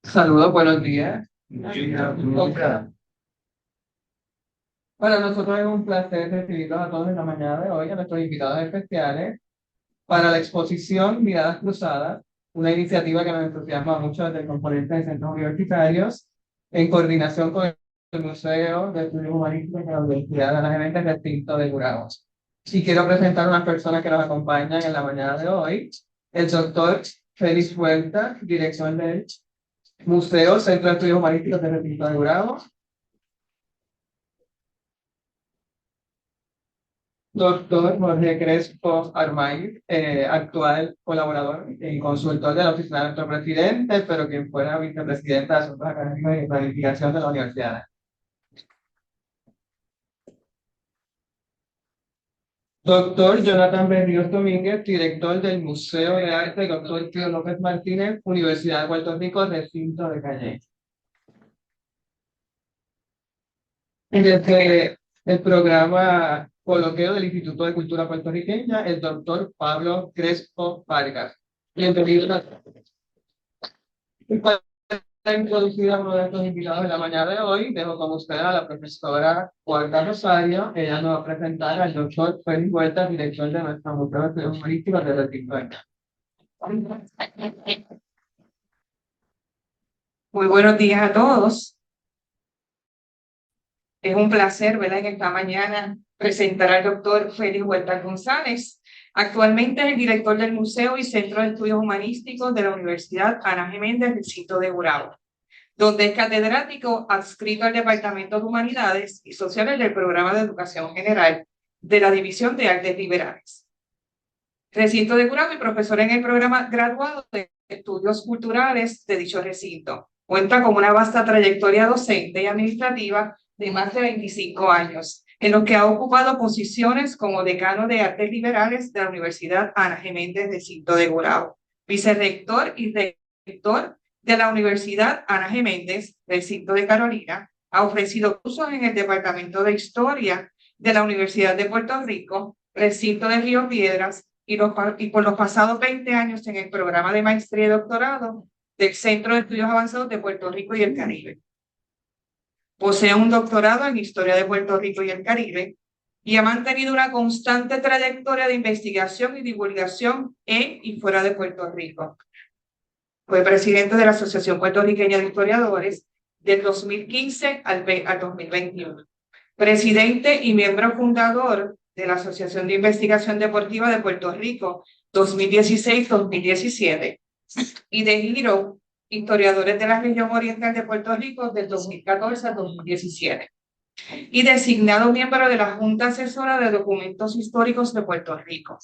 Saludos, buenos días. Ok. Para nosotros es un placer recibirlos a todos en la mañana de hoy, a nuestros invitados especiales, para la exposición Miradas Cruzadas, una iniciativa que nos entusiasma mucho desde el componente de centros universitarios, en coordinación con el Museo de Estudios Humanísticos de la Universidad de Ana Geméndez Recinto de Gurabo. Y quiero presentar a unas personas que nos acompañan en la mañana de hoy. El doctor Félix Huerta, director del Museo Centro de Estudios Humanísticos de Recinto de Gurabo. Doctor Jorge Crespo Armay, actual colaborador y consultor de la oficina de nuestro presidente, pero quien fuera vicepresidente de Asuntos Académicos y Planificación de la Universidad. Doctor Jonathan Berríos Domínguez, director del Museo de Arte Doctor Pío López Martínez, Universidad de Puerto Rico, recinto de Calle. Y desde el programa coloquio del Instituto de Cultura Puertorriqueña, el doctor Pablo Crespo Vargas. Bienvenido. Para introducir a uno de estos invitados de la mañana de hoy, dejo con usted a la profesora Juana Rosario. Ella nos va a presentar al doctor Félix Huerta, director de nuestro Museo de Estudios Humanísticos de Recinto. Muy buenos días a todos. Es un placer, ¿verdad?, en esta mañana presentar al doctor Félix Huerta González. Actualmente es el director del Museo y Centro de Estudios Humanísticos de la Universidad Ana Geméndez, recinto de Gurabo, donde es catedrático adscrito al Departamento de Humanidades y Sociales del Programa de Educación General de la División de Artes Liberales. Recinto de Gurabo y profesor en el programa graduado de Estudios Culturales de dicho recinto. Cuenta con una vasta trayectoria docente y administrativa de más de 25 años, en los que ha ocupado posiciones como decano de Artes Liberales de la Universidad Ana Geméndez Recinto de Gurabo, vicerrector y rector de la Universidad Ana Geméndez Recinto de Carolina. Ha ofrecido cursos en el Departamento de Historia de la Universidad de Puerto Rico, Recinto de Río Piedras, y por los pasados 20 años en el programa de maestría y doctorado del Centro de Estudios Avanzados de Puerto Rico y el Caribe. Posee un doctorado en Historia de Puerto Rico y el Caribe y ha mantenido una constante trayectoria de investigación y divulgación en y fuera de Puerto Rico. Fue presidente de la Asociación Puertorriqueña de Historiadores del 2015 al 2021. Presidente y miembro fundador de la Asociación de Investigación Deportiva de Puerto Rico 2016-2017 y de Giro, historiadores de la región oriental de Puerto Rico del 2014 al 2017 y designado miembro de la Junta Asesora de Documentos Históricos de Puerto Rico.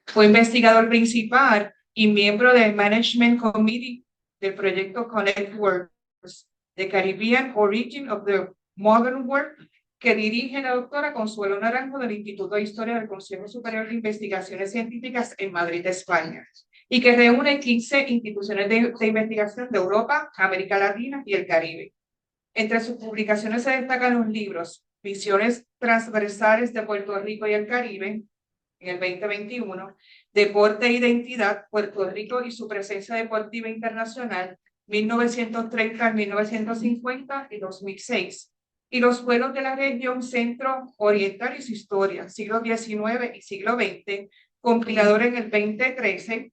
Fue investigador principal y miembro del Management Committee del proyecto Connect Works, The Caribbean Origin of the Modern World, que dirige la doctora Consuelo Naranjo del Instituto de Historia del Consejo Superior de Investigaciones Científicas en Madrid, España, y que reúne 15 instituciones de investigación de Europa, América Latina y el Caribe. Entre sus publicaciones se destacan los libros Visiones Transversales de Puerto Rico y el Caribe, en el 2021, Deporte e Identidad, Puerto Rico y su presencia deportiva internacional, 1930-1950 y 2006, y los pueblos de la región centro oriental y su historia, siglo XIX y siglo XX, compilador en el 2013,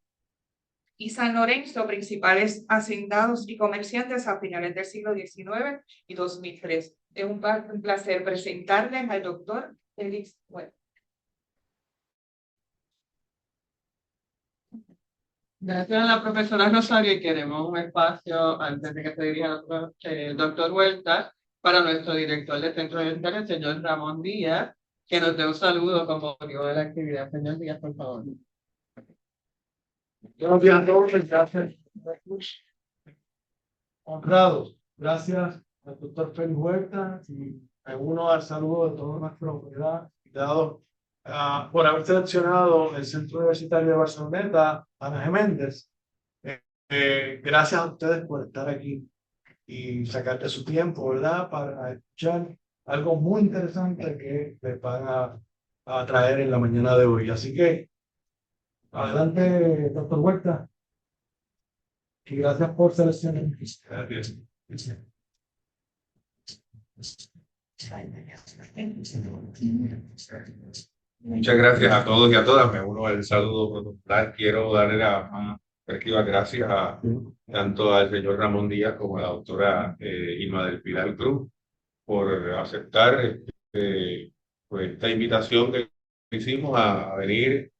y San Lorenzo, principales hacendados y comerciantes a finales del siglo XIX y 2003. Es un placer presentarles al doctor Félix Huerta. Gracias a la profesora Rosario y queremos un espacio antes de que se dirija el doctor Huerta para nuestro director del Centro de Estudios, el señor Ramón Díaz, que nos dé un saludo con motivo de la actividad. Señor Díaz, por favor. Buenos días a todos, gracias. Honrados, gracias al doctor Félix Huerta y me uno al saludo de todos nuestros invitados por haber seleccionado el Centro Universitario de Barceloneta, Ana Geméndez. Gracias a ustedes por estar aquí y sacar de su tiempo, ¿verdad?, para escuchar algo muy interesante que les van a traer en la mañana de hoy. Así que, adelante, doctor Huerta. y gracias por seleccionarme. Gracias. Muchas gracias a todos y a todas. Me uno al saludo protocolar. Quiero darle las más respectivas gracias a tanto al señor Ramón Díaz como a la doctora Irma del Pilar Cruz por aceptar pues, esta invitación que hicimos a venir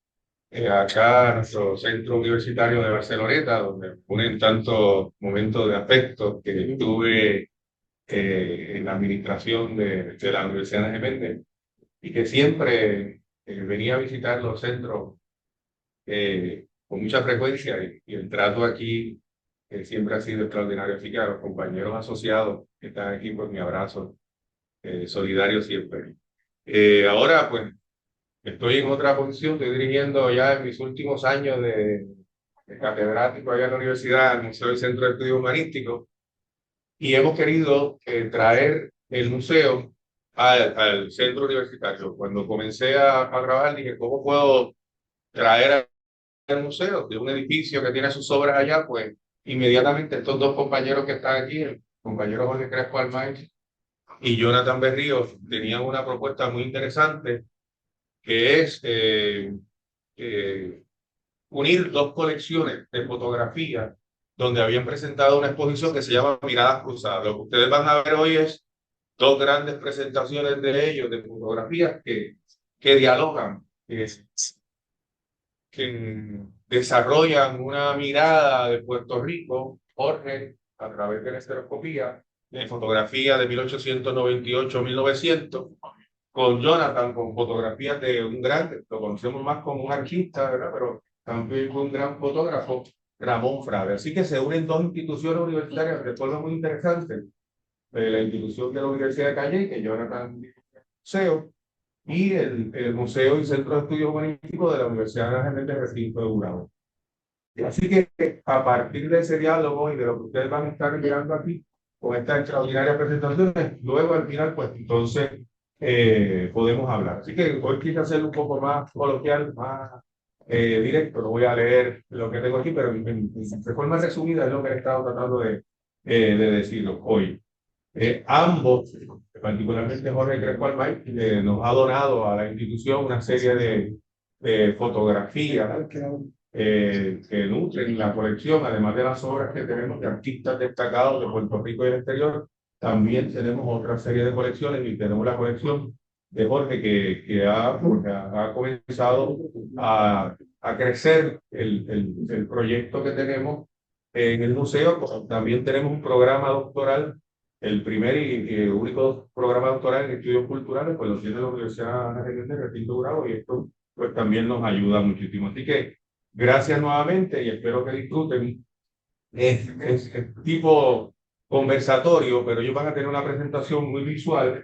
acá a nuestro centro universitario de Barceloneta, donde unen tantos momentos de afecto que tuve en la administración de la Universidad de Méndez y que siempre venía a visitar los centros con mucha frecuencia y el trato aquí siempre ha sido extraordinario. Así que a los compañeros asociados que están aquí, pues mi abrazo solidario siempre. Ahora, pues, estoy en otra posición, estoy dirigiendo ya en mis últimos años de catedrático allá en la universidad, al Museo del Centro de Estudios Humanísticos, y hemos querido traer el museo al centro universitario. Cuando comencé a trabajar, dije, ¿cómo puedo traer al museo de un edificio que tiene sus obras allá? Pues inmediatamente estos dos compañeros que están aquí, el compañero Jorge Crespo Almay y Jonathan Berríos, tenían una propuesta muy interesante que es unir dos colecciones de fotografía donde habían presentado una exposición que se llama Miradas Cruzadas. Lo que ustedes van a ver hoy es dos grandes presentaciones de ellos, de fotografías que dialogan, que desarrollan una mirada de Puerto Rico, Jorge, a través de la estereoscopía, de fotografía de 1898-1900, con Jonathan, con fotografías de un grande, lo conocemos más como un artista, ¿verdad? Pero también fue un gran fotógrafo, Ramón Frade. Así que se unen dos instituciones universitarias de forma muy interesante. La institución de la Universidad de Calle, que Jonathan Museo, y el Museo y Centro de Estudios Humanísticos de la Universidad Nacional de Recinto de Gurabo. Así que a partir de ese diálogo y de lo que ustedes van a estar mirando aquí, con estas extraordinarias presentaciones, luego al final, pues entonces podemos hablar. Así que hoy quise hacerlo un poco más coloquial, más directo. No voy a leer lo que tengo aquí, pero de forma resumida es lo que he estado tratando de decirlo hoy. Ambos, particularmente Jorge Crespo Almay, nos ha donado a la institución una serie de fotografías que nutren la colección, además de las obras que tenemos de artistas destacados de Puerto Rico y el exterior. También tenemos otra serie de colecciones y tenemos la colección de Jorge que ha comenzado a crecer el proyecto que tenemos en el museo. También tenemos un programa doctoral, el primer y único programa doctoral en estudios culturales, pues lo tiene la Universidad Nacional de Recinto Gurabo, y esto pues también nos ayuda muchísimo. Así que gracias nuevamente y espero que disfruten. Es tipo conversatorio, pero ellos van a tener una presentación muy visual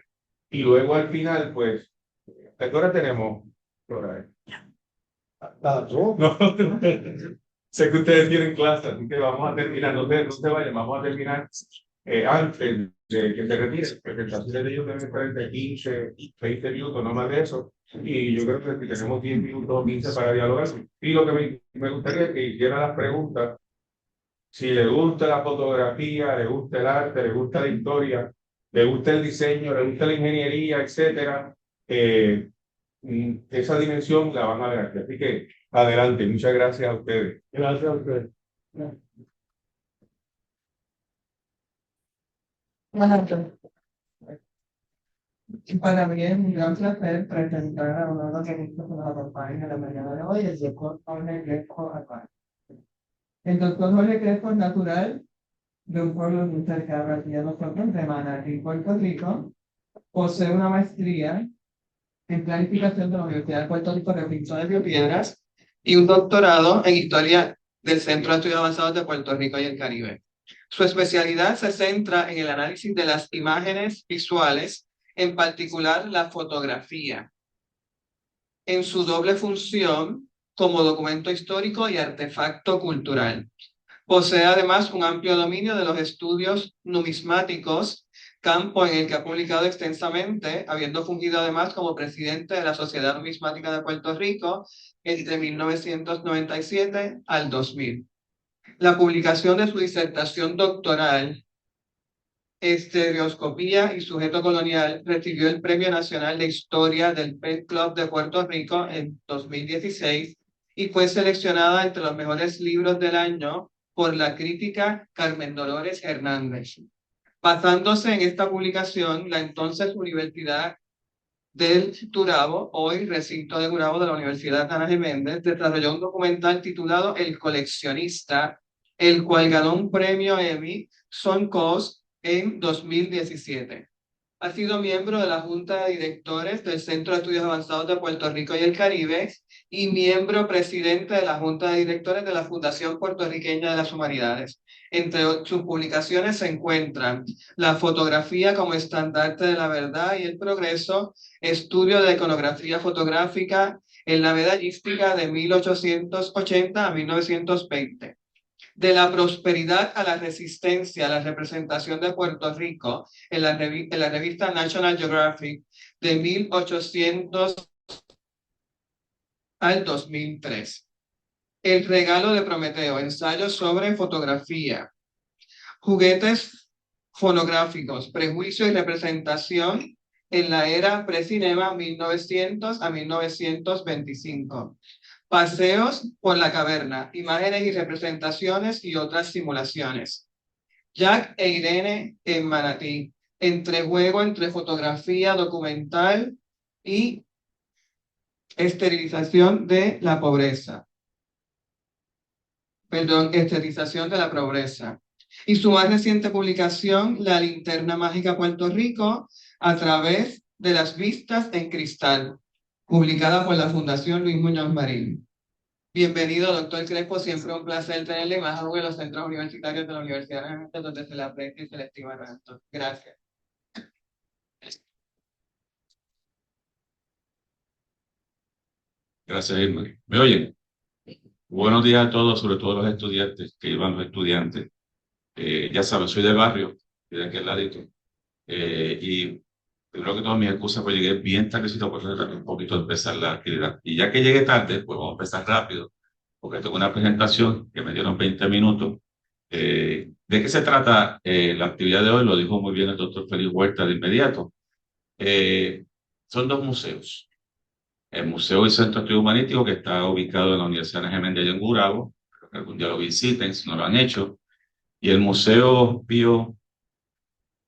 y luego al final, pues, ¿a qué hora tenemos? No, sé que ustedes tienen clase, así que vamos a terminar, no se vayan, vamos a terminar antes de que se retire. Presentaciones de ellos deben estar entre 15 y 20 minutos, no más de eso. Y yo creo que tenemos 10 minutos o 15 para dialogar. Y lo que me gustaría es que hicieran las preguntas. Si le gusta la fotografía, le gusta el arte, le gusta la historia, le gusta el diseño, le gusta la ingeniería, etcétera, esa dimensión la van a ver aquí. Así que adelante, muchas gracias a ustedes. Gracias a ustedes. Para mí es un gran placer presentar a uno de los artistas que nos acompañan en la mañana de hoy, el doctor Jorge Crespo Almay. El doctor Jorge Crespo es natural de un pueblo muy cercano aquí a nosotros, de Manatí, Puerto Rico. Posee una maestría en planificación de la Universidad de Puerto Rico, recinto de Río Piedras, y un doctorado en historia del Centro de Estudios Avanzados de Puerto Rico y el Caribe. Su especialidad se centra en el análisis de las imágenes visuales, en particular la fotografía, en su doble función como documento histórico y artefacto cultural. Posee además un amplio dominio de los estudios numismáticos, campo en el que ha publicado extensamente, habiendo fungido además como presidente de la Sociedad Numismática de Puerto Rico entre 1997 al 2000. la publicación de su disertación doctoral, Estereoscopía y Sujeto Colonial, recibió el Premio Nacional de Historia del Pen Club de Puerto Rico en 2016 y fue seleccionada entre los mejores libros del año por la crítica Carmen Dolores Hernández. Basándose en esta publicación, la entonces Universidad del Gurabo, hoy Recinto de Gurabo de la Universidad Ana Geméndez, desarrolló un documental titulado El Coleccionista, el cual ganó un premio Emmy Son Cos en 2017. Ha sido miembro de la Junta de Directores del Centro de Estudios Avanzados de Puerto Rico y el Caribe y miembro presidente de la Junta de Directores de la Fundación Puertorriqueña de las Humanidades. Entre sus publicaciones se encuentran La fotografía como estandarte de la verdad y el progreso, estudio de iconografía fotográfica en la medallística de 1880 a 1920. De la prosperidad a la resistencia, la representación de Puerto Rico en la revista National Geographic de 1800 al 2003. El regalo de Prometeo, ensayo sobre fotografía. Juguetes fonográficos, prejuicio y representación en la era precinema 1900 a 1925. Paseos por la caverna, imágenes y representaciones y otras simulaciones. Jack e Irene en Manatí, juego entre fotografía documental y esterilización de la pobreza. Esterilización de la pobreza. Y su más reciente publicación, La Linterna Mágica Puerto Rico, a través de las vistas en cristal, publicada por la Fundación Luis Muñoz Marín. Bienvenido, doctor Crespo, siempre un placer tenerle, más aún en los centros universitarios de la Universidad de donde se le aprecia y se le estima tanto. Gracias. Gracias, Irma. ¿Me oyen? Buenos días a todos, sobre todo los estudiantes, que iban los estudiantes. Ya saben, soy del barrio, de aquel ladito. Y primero que todo, mi excusa, pues llegué bien tardecito, por eso tardé un poquito de empezar la actividad. Y ya que llegué tarde, pues vamos a empezar rápido, porque tengo una presentación que me dieron 20 minutos. ¿De qué se trata la actividad de hoy? Lo dijo muy bien el doctor Félix Huerta de inmediato. Son dos museos. El Museo y Centro de Estudio Humanístico, que está ubicado en la Universidad de Geméndez en Gurabo, creo que algún día lo visiten si no lo han hecho, y el Museo Pío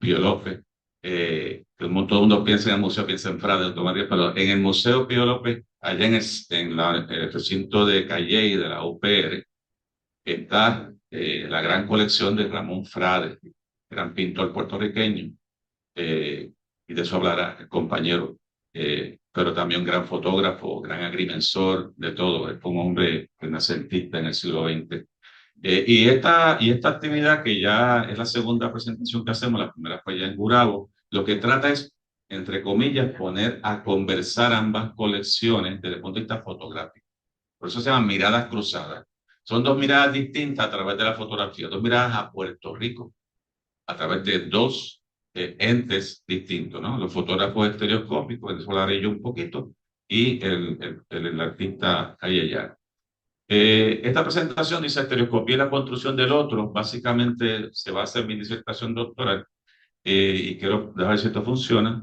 López, que todo el mundo piensa en el museo, piensa en Frade, pero en el Museo Pío López, allá en el recinto de Calley de la UPR, está la gran colección de Ramón Frade, gran pintor puertorriqueño, y de eso hablará el compañero, pero también gran fotógrafo, gran agrimensor, de todo. Es un hombre renacentista en el siglo XX. Y esta actividad, que ya es la segunda presentación que hacemos, la primera fue ya en Gurabo, lo que trata es, entre comillas, poner a conversar ambas colecciones desde el punto de vista fotográfico. Por eso se llaman miradas cruzadas. Son dos miradas distintas a través de la fotografía, dos miradas a Puerto Rico, a través de dos entes distintos, ¿no? Los fotógrafos estereoscópicos, eso lo haré yo un poquito, y el artista Ayala. Esta presentación dice estereoscopía y la construcción del otro. Básicamente se basa en mi disertación doctoral, y quiero dejar si esto funciona.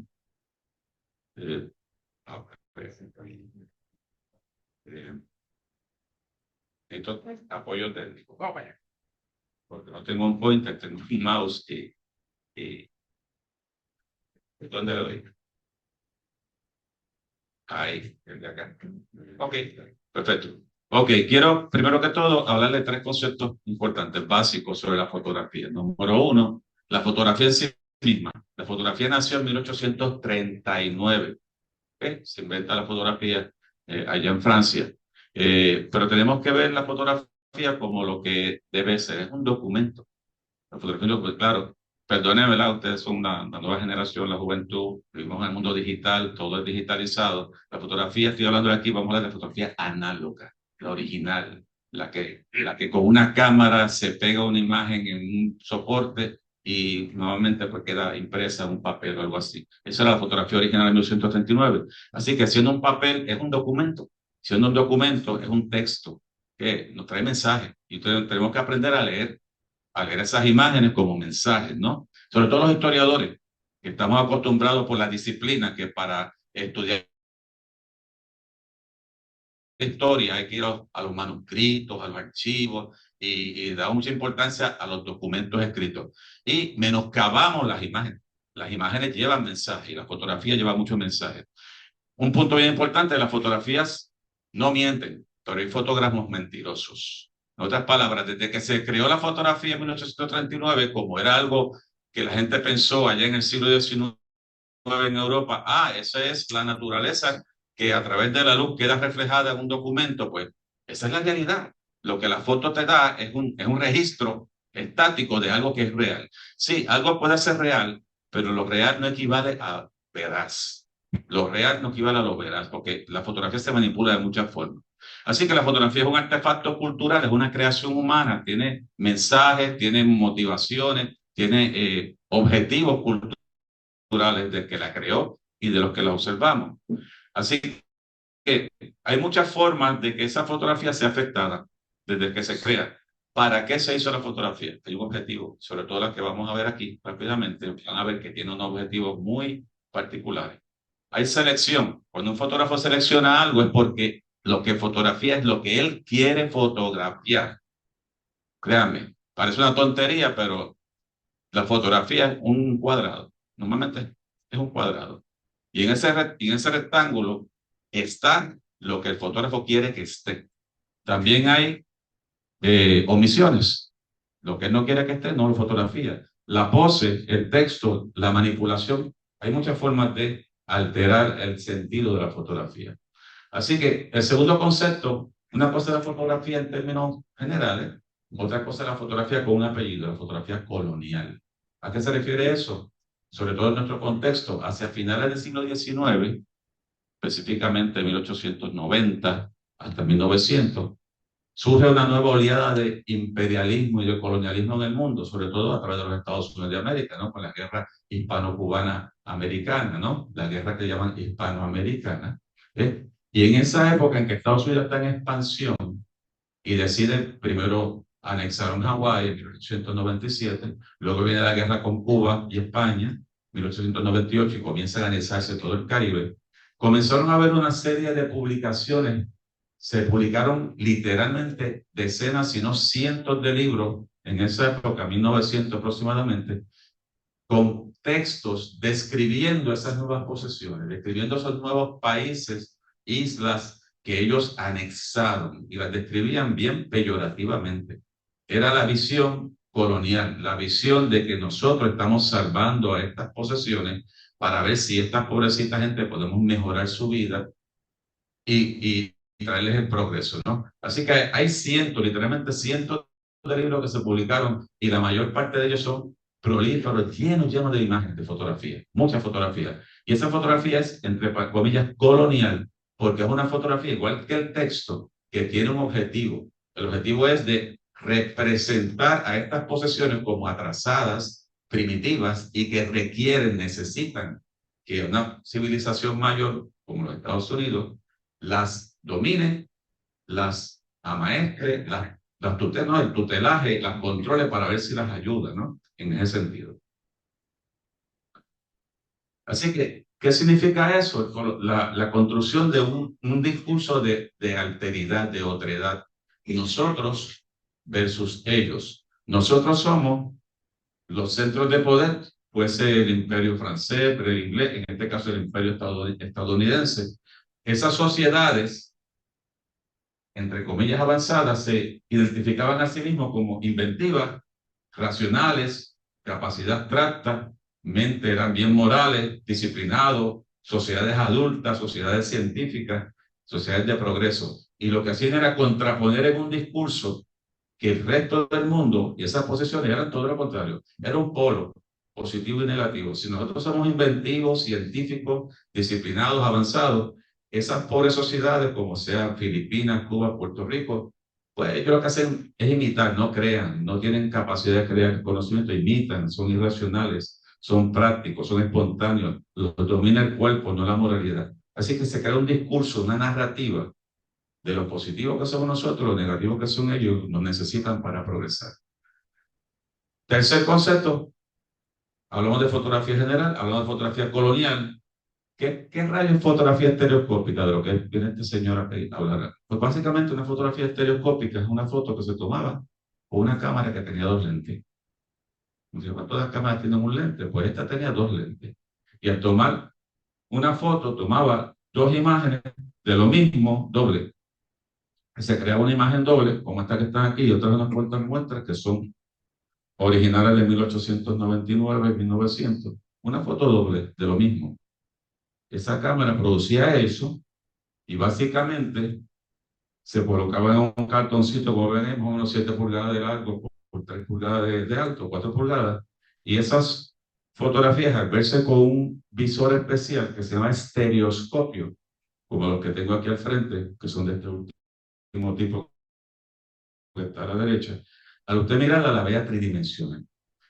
Entonces, apoyo técnico. Vamos allá. Porque no tengo un pointer, tengo un mouse ¿dónde lo doy? Ahí, el de acá. Ok, perfecto. Ok, quiero primero que todo hablarle de tres conceptos importantes, básicos sobre la fotografía. Número uno, la fotografía en sí misma. La fotografía nació en 1839. Se inventa la fotografía allá en Francia. Pero tenemos que ver la fotografía como lo que debe ser. Es un documento. La fotografía, pues claro, perdónenme, ¿verdad? Ustedes son la nueva generación, la juventud, vivimos en el mundo digital, todo es digitalizado. La fotografía, estoy hablando de aquí, vamos a hablar de fotografía análoga, la original, la que con una cámara se pega una imagen en un soporte y nuevamente pues queda impresa en un papel o algo así. Esa era la fotografía original de 1939. Así que siendo un papel es un documento, siendo un documento es un texto que nos trae mensajes y tenemos que aprender a leer esas imágenes como mensajes, ¿no? Sobre todo los historiadores, que estamos acostumbrados por la disciplina que para estudiar historia hay que ir a los manuscritos, a los archivos y damos mucha importancia a los documentos escritos. Y menoscabamos las imágenes. Las imágenes llevan mensajes y la fotografía lleva muchos mensajes. Un punto bien importante, las fotografías no mienten, pero hay fotógrafos mentirosos. En otras palabras, desde que se creó la fotografía en 1839, como era algo que la gente pensó allá en el siglo XIX en Europa, esa es la naturaleza que a través de la luz queda reflejada en un documento, pues esa es la realidad. Lo que la foto te da es un registro estático de algo que es real. Sí, algo puede ser real, pero lo real no equivale a veraz. Lo real no equivale a lo veraz, porque la fotografía se manipula de muchas formas. Así que la fotografía es un artefacto cultural, es una creación humana, tiene mensajes, tiene motivaciones, tiene objetivos culturales del que la creó y de los que la observamos. Así que hay muchas formas de que esa fotografía sea afectada desde que se crea. ¿Para qué se hizo la fotografía? Hay un objetivo, sobre todo las que vamos a ver aquí rápidamente, van a ver que tiene unos objetivos muy particulares. Hay selección. Cuando un fotógrafo selecciona algo es porque lo que fotografía es lo que él quiere fotografiar. Créanme, parece una tontería, pero la fotografía es un cuadrado. Normalmente es un cuadrado. Y en ese rectángulo está lo que el fotógrafo quiere que esté. También hay omisiones. Lo que él no quiere que esté, no lo fotografía. La pose, el texto, la manipulación. Hay muchas formas de alterar el sentido de la fotografía. Así que el segundo concepto, una cosa es la fotografía en términos generales, otra cosa es la fotografía con un apellido, la fotografía colonial. ¿A qué se refiere eso? Sobre todo en nuestro contexto, hacia finales del siglo XIX, específicamente 1890 hasta 1900, surge una nueva oleada de imperialismo y de colonialismo en el mundo, sobre todo a través de los Estados Unidos de América, ¿no? Con la guerra hispano-cubana americana, ¿no? La guerra que llaman hispanoamericana. Y en esa época en que Estados Unidos está en expansión y decide primero anexaron Hawái en 1897, luego viene la guerra con Cuba y España, 1898, y comienza a anexarse todo el Caribe, comenzaron a haber una serie de publicaciones. Se publicaron literalmente decenas, si no cientos de libros en esa época, 1900 aproximadamente, con textos describiendo esas nuevas posesiones, describiendo esos nuevos países, islas que ellos anexaron y las describían bien peyorativamente. Era la visión colonial, la visión de que nosotros estamos salvando a estas posesiones para ver si estas pobrecitas gente podemos mejorar su vida y traerles el progreso, ¿no? Así que hay cientos, literalmente cientos de libros que se publicaron y la mayor parte de ellos son prolíferos, llenos de imágenes, de fotografías, muchas fotografías. Y esa fotografía es, entre comillas, colonial, porque es una fotografía igual que el texto, que tiene un objetivo. El objetivo es de representar a estas posesiones como atrasadas, primitivas y que requieren, necesitan que una civilización mayor, como los Estados Unidos, las domine, las amaestre, las tutele, no, el tutelaje, las controle para ver si las ayuda, ¿no? En ese sentido. Así que, ¿qué significa eso? La construcción de un discurso de alteridad, de otredad. Y nosotros versus ellos. Nosotros somos los centros de poder, puede ser el imperio francés, pero el inglés, en este caso el imperio estadounidense. Esas sociedades, entre comillas avanzadas, se identificaban a sí mismos como inventivas, racionales, capacidad abstracta, mente eran bien morales, disciplinados, sociedades adultas, sociedades científicas, sociedades de progreso. Y lo que hacían era contraponer en un discurso que el resto del mundo y esas posiciones eran todo lo contrario. Era un polo, positivo y negativo. Si nosotros somos inventivos, científicos, disciplinados, avanzados, esas pobres sociedades, como sean Filipinas, Cuba, Puerto Rico, pues ellos lo que hacen es imitar, no crean, no tienen capacidad de crear conocimiento, imitan, son irracionales, son prácticos, son espontáneos, los domina el cuerpo, no la moralidad. Así que se crea un discurso, una narrativa de lo positivo que somos nosotros, lo negativo que son ellos, nos necesitan para progresar. Tercer concepto, hablamos de fotografía general, hablamos de fotografía colonial. ¿Qué rayos es fotografía estereoscópica de lo que viene este señor a hablar? Pues básicamente una fotografía estereoscópica es una foto que se tomaba con una cámara que tenía dos lentes. Todas las cámaras tienen un lente, pues esta tenía dos lentes. Y al tomar una foto, tomaba dos imágenes de lo mismo, doble. Se creaba una imagen doble, como esta que están aquí, y otras unas cuantas muestras que son originales de 1899, 1900. Una foto doble de lo mismo. Esa cámara producía eso y básicamente se colocaba en un cartoncito, como ven, más o menos 7 pulgadas de largo por 3 pulgadas de alto, 4 pulgadas, y esas fotografías, al verse con un visor especial que se llama estereoscopio, como los que tengo aquí al frente, que son de este último tipo que está a la derecha, al usted mirarla la ve a tridimensional.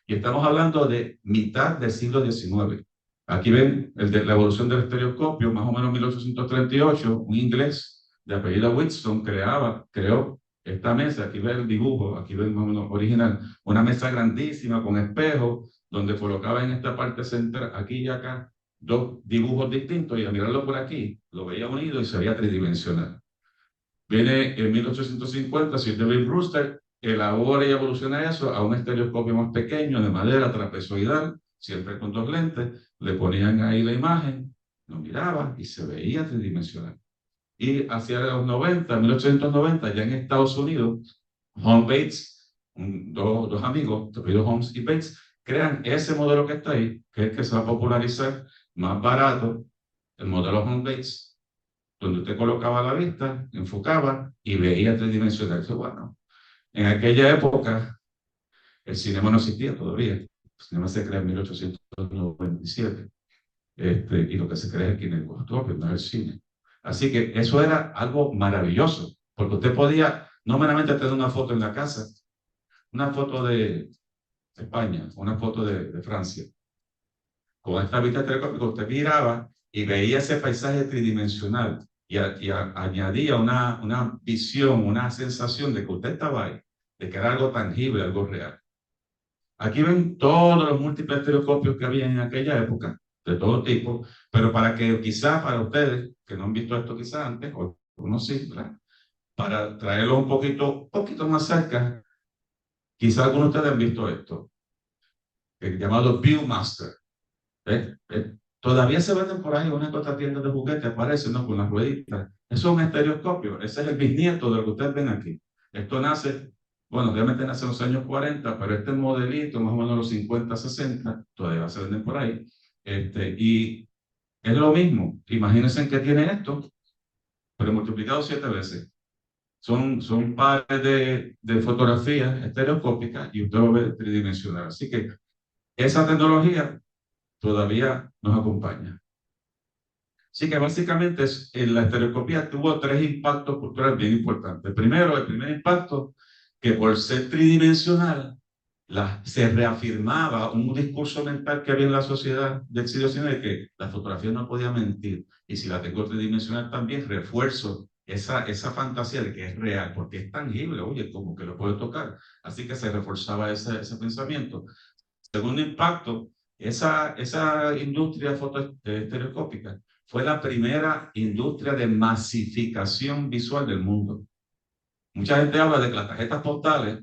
Y estamos hablando de mitad del siglo XIX. Aquí ven la evolución del estereoscopio, más o menos 1838, un inglés de apellido Whitson creó esta mesa, aquí ven el dibujo, aquí ven más o menos original, una mesa grandísima con espejos, donde colocaba en esta parte central, aquí y acá, dos dibujos distintos, y al mirarlo por aquí, lo veía unido y se veía tridimensional. Viene en 1850, Sir David Brewster elabora y evoluciona eso a un estereoscopio más pequeño, de madera, trapezoidal, siempre con dos lentes, le ponían ahí la imagen, lo miraba y se veía tridimensional. Y hacia los 90, 1890, ya en Estados Unidos, Holmes Bates, dos amigos, apellido Holmes y Bates, crean ese modelo que está ahí, que es el que se va a popularizar, más barato, el modelo Holmes Bates, donde usted colocaba la vista, enfocaba y veía tridimensional. Bueno, en aquella época el cinema no existía todavía. El cinema se crea en 1897. Y lo que se crea es el kinetoscopio, no es el cine. Así que eso era algo maravilloso, porque usted podía no meramente tener una foto en la casa, una foto de España, una foto de Francia. Con esta vista telescópica usted miraba y veía ese paisaje tridimensional y añadía una visión, una sensación de que usted estaba ahí, de que era algo tangible, algo real. Aquí ven todos los múltiples telescopios que había en aquella época, de todo tipo, pero para que quizás para ustedes, que no han visto esto quizás antes, o no sí, ¿verdad? Para traerlo un poquito más cerca, quizás algunos de ustedes han visto esto, el llamado Viewmaster. Todavía se venden por ahí unas otras tiendas de juguetes, aparecen, ¿no? Con las rueditas. Eso es un estereoscopio. Ese es el bisnieto de lo que ustedes ven aquí. Esto nace, bueno, obviamente nace en los años 40, pero este modelito, más o menos los 50, 60, todavía se venden por ahí. Y es lo mismo. Imagínense que tiene esto, pero multiplicado 7 veces. Son pares de fotografías estereoscópicas y usted lo ve tridimensional. Así que esa tecnología todavía nos acompaña. Así que básicamente la estereoscopía tuvo 3 impactos culturales bien importantes. El primer impacto, que por ser tridimensional, se reafirmaba un discurso mental que había en la sociedad del siglo XIX de que la fotografía no podía mentir. Y si la tengo tridimensional también, refuerzo esa fantasía de que es real, porque es tangible, oye, como que lo puedo tocar. Así que se reforzaba ese pensamiento. Segundo impacto, esa industria estereoscópica fue la primera industria de masificación visual del mundo. Mucha gente habla de que las tarjetas postales,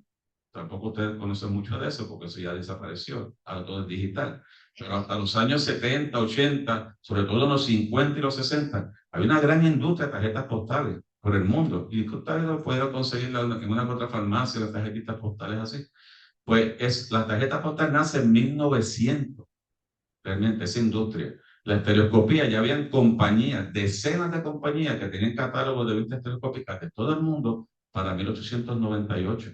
tampoco ustedes conocen mucho de eso porque eso ya desapareció, ahora todo es digital, pero hasta los años 70, 80, sobre todo en los 50 y los 60, había una gran industria de tarjetas postales por el mundo y ustedes lo pueden conseguir en una u otra farmacia, las tarjetitas postales así. Pues la tarjeta postal nace en 1900, realmente esa industria. La estereoscopía, ya habían compañías, decenas de compañías que tenían catálogos de vistas estereoscópicas de todo el mundo para 1898.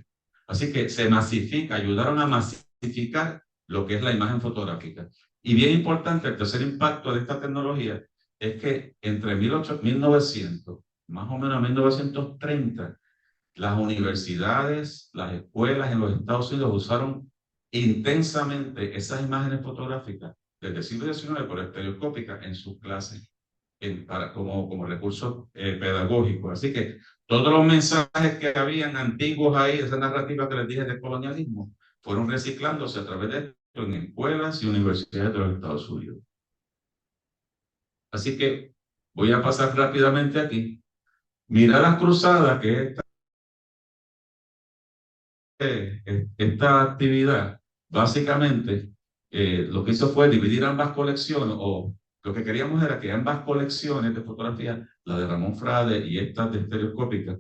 Así que se masifica, ayudaron a masificar lo que es la imagen fotográfica. Y bien importante, el tercer impacto de esta tecnología es que entre 1900, más o menos 1930, las universidades, las escuelas en los Estados Unidos usaron intensamente esas imágenes fotográficas desde el siglo XIX, pero estereoscópicas, en sus clases. como recurso pedagógico. Así que todos los mensajes que habían antiguos ahí, esa narrativa que les dije del colonialismo, fueron reciclándose a través de esto en escuelas y universidades de los Estados Unidos. Así que voy a pasar rápidamente aquí. Miradas cruzadas, que es esta actividad, básicamente, lo que hizo fue dividir ambas colecciones, o lo que queríamos era que ambas colecciones de fotografías, la de Ramón Frade y esta de estereoscópica,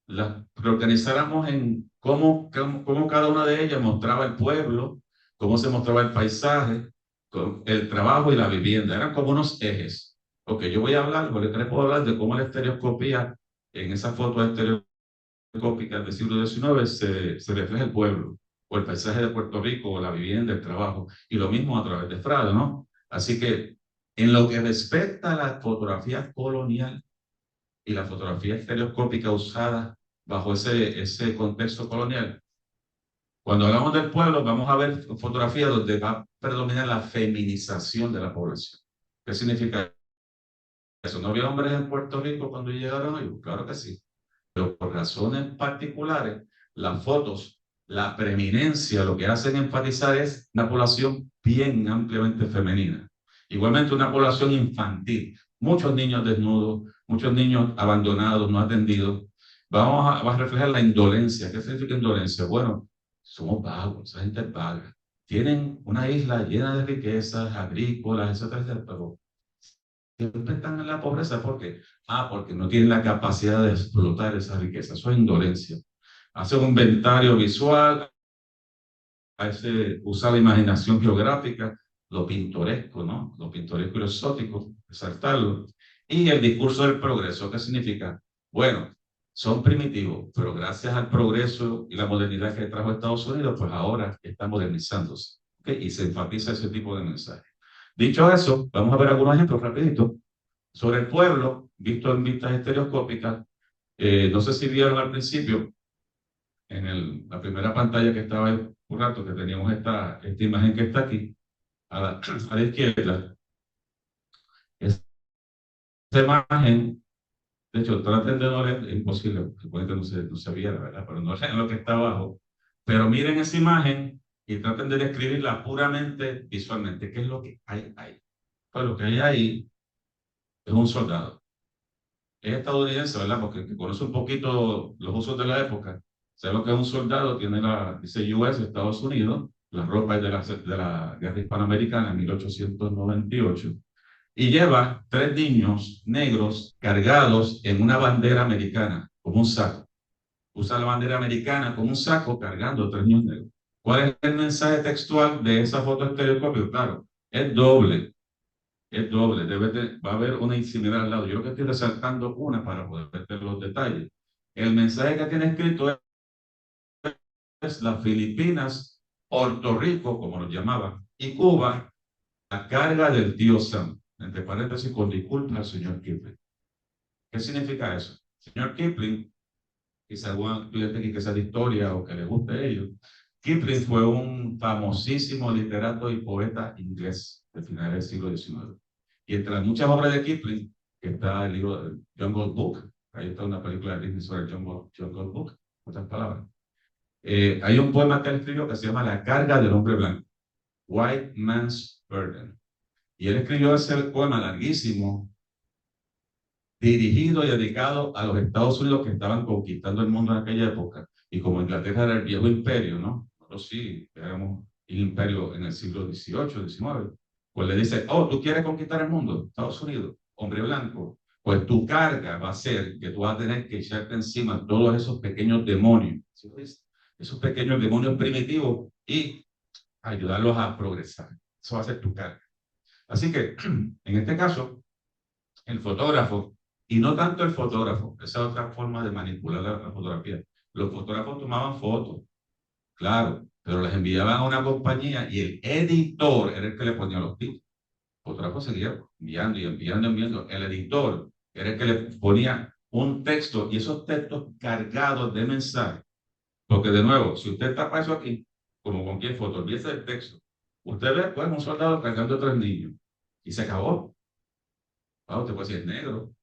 las reorganizáramos en cómo cada una de ellas mostraba el pueblo, cómo se mostraba el paisaje, el trabajo y la vivienda. Eran como unos ejes. Ok, yo voy a hablar, porque les puedo hablar de cómo la estereoscopía en esa foto de estereoscópica del siglo XIX se refleja el pueblo, o el paisaje de Puerto Rico, o la vivienda, el trabajo, y lo mismo a través de Frade, ¿no? Así que en lo que respecta a la fotografía colonial y la fotografía estereoscópica usada bajo ese contexto colonial, cuando hablamos del pueblo, vamos a ver fotografías donde va a predominar la feminización de la población. ¿Qué significa eso? ¿No había hombres en Puerto Rico cuando llegaron ellos? Claro que sí. Pero por razones particulares, las fotos, la preeminencia, lo que hacen enfatizar es una población bien ampliamente femenina. Igualmente una población infantil, muchos niños desnudos, muchos niños abandonados, no atendidos. Vamos a reflejar la indolencia. ¿Qué significa indolencia? Bueno, somos vagos, esa gente es vaga. Tienen una isla llena de riquezas agrícolas, etcétera, etcétera, pero siempre están en la pobreza. ¿Por qué? Porque no tienen la capacidad de explotar esa riqueza. Eso es indolencia. Hacer un inventario visual, usar la imaginación geográfica, lo pintoresco, ¿no? Lo pintoresco y lo exótico, resaltarlo. Y el discurso del progreso, ¿qué significa? Bueno, son primitivos, pero gracias al progreso y la modernidad que trajo Estados Unidos, pues ahora está modernizándose. ¿Okay? Y se enfatiza ese tipo de mensaje. Dicho eso, vamos a ver algunos ejemplos rapidito sobre el pueblo, visto en vistas estereoscópicas. No sé si vieron al principio, en la primera pantalla que estaba ahí un rato, que teníamos esta imagen que está aquí, a la izquierda. Esa imagen, de hecho, traten de no leer, es imposible, supone que no se viera, ¿verdad? Pero no lean lo que está abajo. Pero miren esa imagen y traten de describirla puramente visualmente. ¿Qué es lo que hay ahí? Pues lo que hay ahí es un soldado. Es estadounidense, ¿verdad? Porque el que conoce un poquito los usos de la época, sabe lo que es un soldado, tiene dice US, Estados Unidos, la ropa es de la guerra hispanoamericana en 1898, y lleva 3 niños negros cargados en una bandera americana, como un saco. Usa la bandera americana como un saco cargando 3 niños negros. ¿Cuál es el mensaje textual de esa foto estereoscópica? Claro, es doble. Es doble, va a haber una similar al lado. Yo lo que estoy resaltando una para poder ver los detalles. El mensaje que tiene escrito es las Filipinas, Puerto Rico, como lo llamaban, y Cuba, a carga del tío Sam. Entre paréntesis, con disculpas al señor Kipling. ¿Qué significa eso? Señor Kipling, quizá algún estudiante que sea de historia o que le guste a ellos, Kipling fue un famosísimo literato y poeta inglés del final del siglo XIX. Y entre las muchas obras de Kipling, que está el libro Jungle Book, ahí está una película de Disney sobre el Jungle Book, otras palabras. Hay un poema que él escribió que se llama La carga del hombre blanco, White Man's Burden. Y él escribió ese poema larguísimo, dirigido y dedicado a los Estados Unidos que estaban conquistando el mundo en aquella época. Y como Inglaterra era el viejo imperio, ¿no? Nosotros sí, éramos el imperio en el siglo XVIII, XIX. Pues le dice, ¿tú quieres conquistar el mundo? Estados Unidos, hombre blanco. Pues tu carga va a ser que tú vas a tener que echarte encima todos esos pequeños demonios, ¿sí? Esos pequeños demonios primitivos y ayudarlos a progresar. Eso va a ser tu carga. Así que, en este caso, el fotógrafo, y no tanto el fotógrafo, esa es otra forma de manipular la fotografía. Los fotógrafos tomaban fotos, claro, pero las enviaban a una compañía y el editor era el que le ponía los títulos. El fotógrafo seguía enviando y enviando. El editor era el que le ponía un texto y esos textos cargados de mensajes. Porque de nuevo, si usted tapa eso aquí, como con cualquier foto, olvídese del texto. Usted ve, pues, un soldado cargando a 3 niños y se acabó. Ah, usted puede decir negro,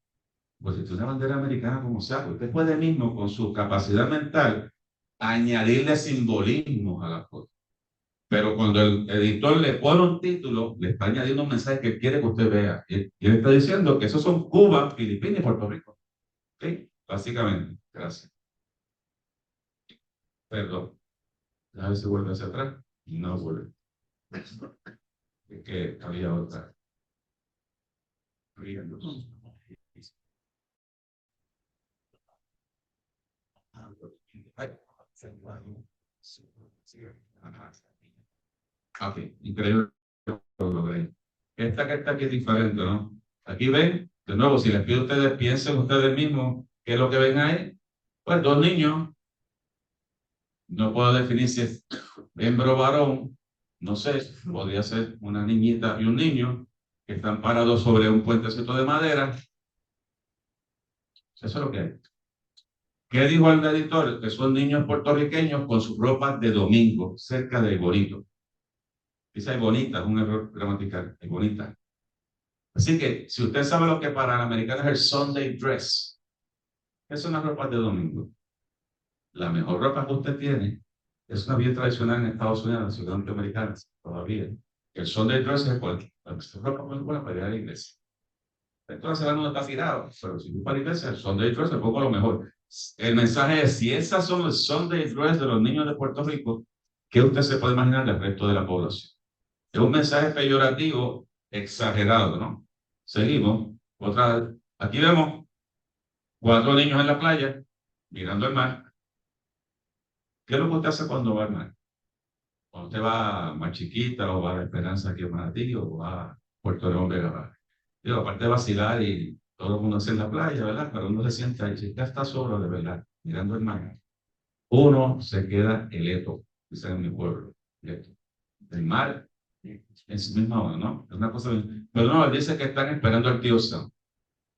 pues si una bandera americana como sea, pues usted puede mismo con su capacidad mental añadirle simbolismo a la foto. Pero cuando el editor le pone un título, le está añadiendo un mensaje que quiere que usted vea. Y él está diciendo que esos son Cuba, Filipinas y Puerto Rico. ¿Sí? Básicamente. Gracias. Perdón. A ver si vuelve hacia atrás. No vuelve. Es que había otra. Ok, increíble. Lo logré. Esta que está aquí es diferente, ¿no? Aquí ven, de nuevo, si les pido a ustedes, piensen ustedes mismos qué es lo que ven ahí. Pues dos niños, no puedo definir si es hembra o varón, no sé, podría ser una niñita y un niño que están parados sobre un puentecito de madera. Eso es lo que hay. ¿Qué dijo el editor? Que son niños puertorriqueños con sus ropas de domingo, cerca de Bonito. Dice ahí bonita, es un error gramatical, es bonita. Así que, si usted sabe lo que para el americano es el Sunday dress, ¿qué son las ropas de domingo? La mejor ropa que usted tiene es una bien tradicional en Estados Unidos, en la ciudad norteamericana, todavía. El Sunday dress es la ropa muy buena para ir a la iglesia. Entonces, no está tirado, pero si tú para la iglesia, el Sunday dress es poco lo mejor. El mensaje es, si esas son los Sunday dress de los niños de Puerto Rico, ¿qué usted se puede imaginar del resto de la población? Es un mensaje peyorativo exagerado, ¿no? Seguimos. Otra, aquí vemos 4 niños en la playa mirando el mar. ¿Qué es lo que usted hace cuando va al mar? Cuando usted va a Mar Chiquita o va a La Esperanza aquí en Manatí o va a Puerto León, Vega Baja. Digo, aparte de vacilar y todo el mundo hace en la playa, ¿verdad? Pero uno se sienta ahí, si ya está solo de verdad, mirando el mar. Uno se queda eleto, dice en mi pueblo, eleto. El mar en sí mismo, ¿no? Es una cosa. Pero no, él dice que están esperando al tío Sam.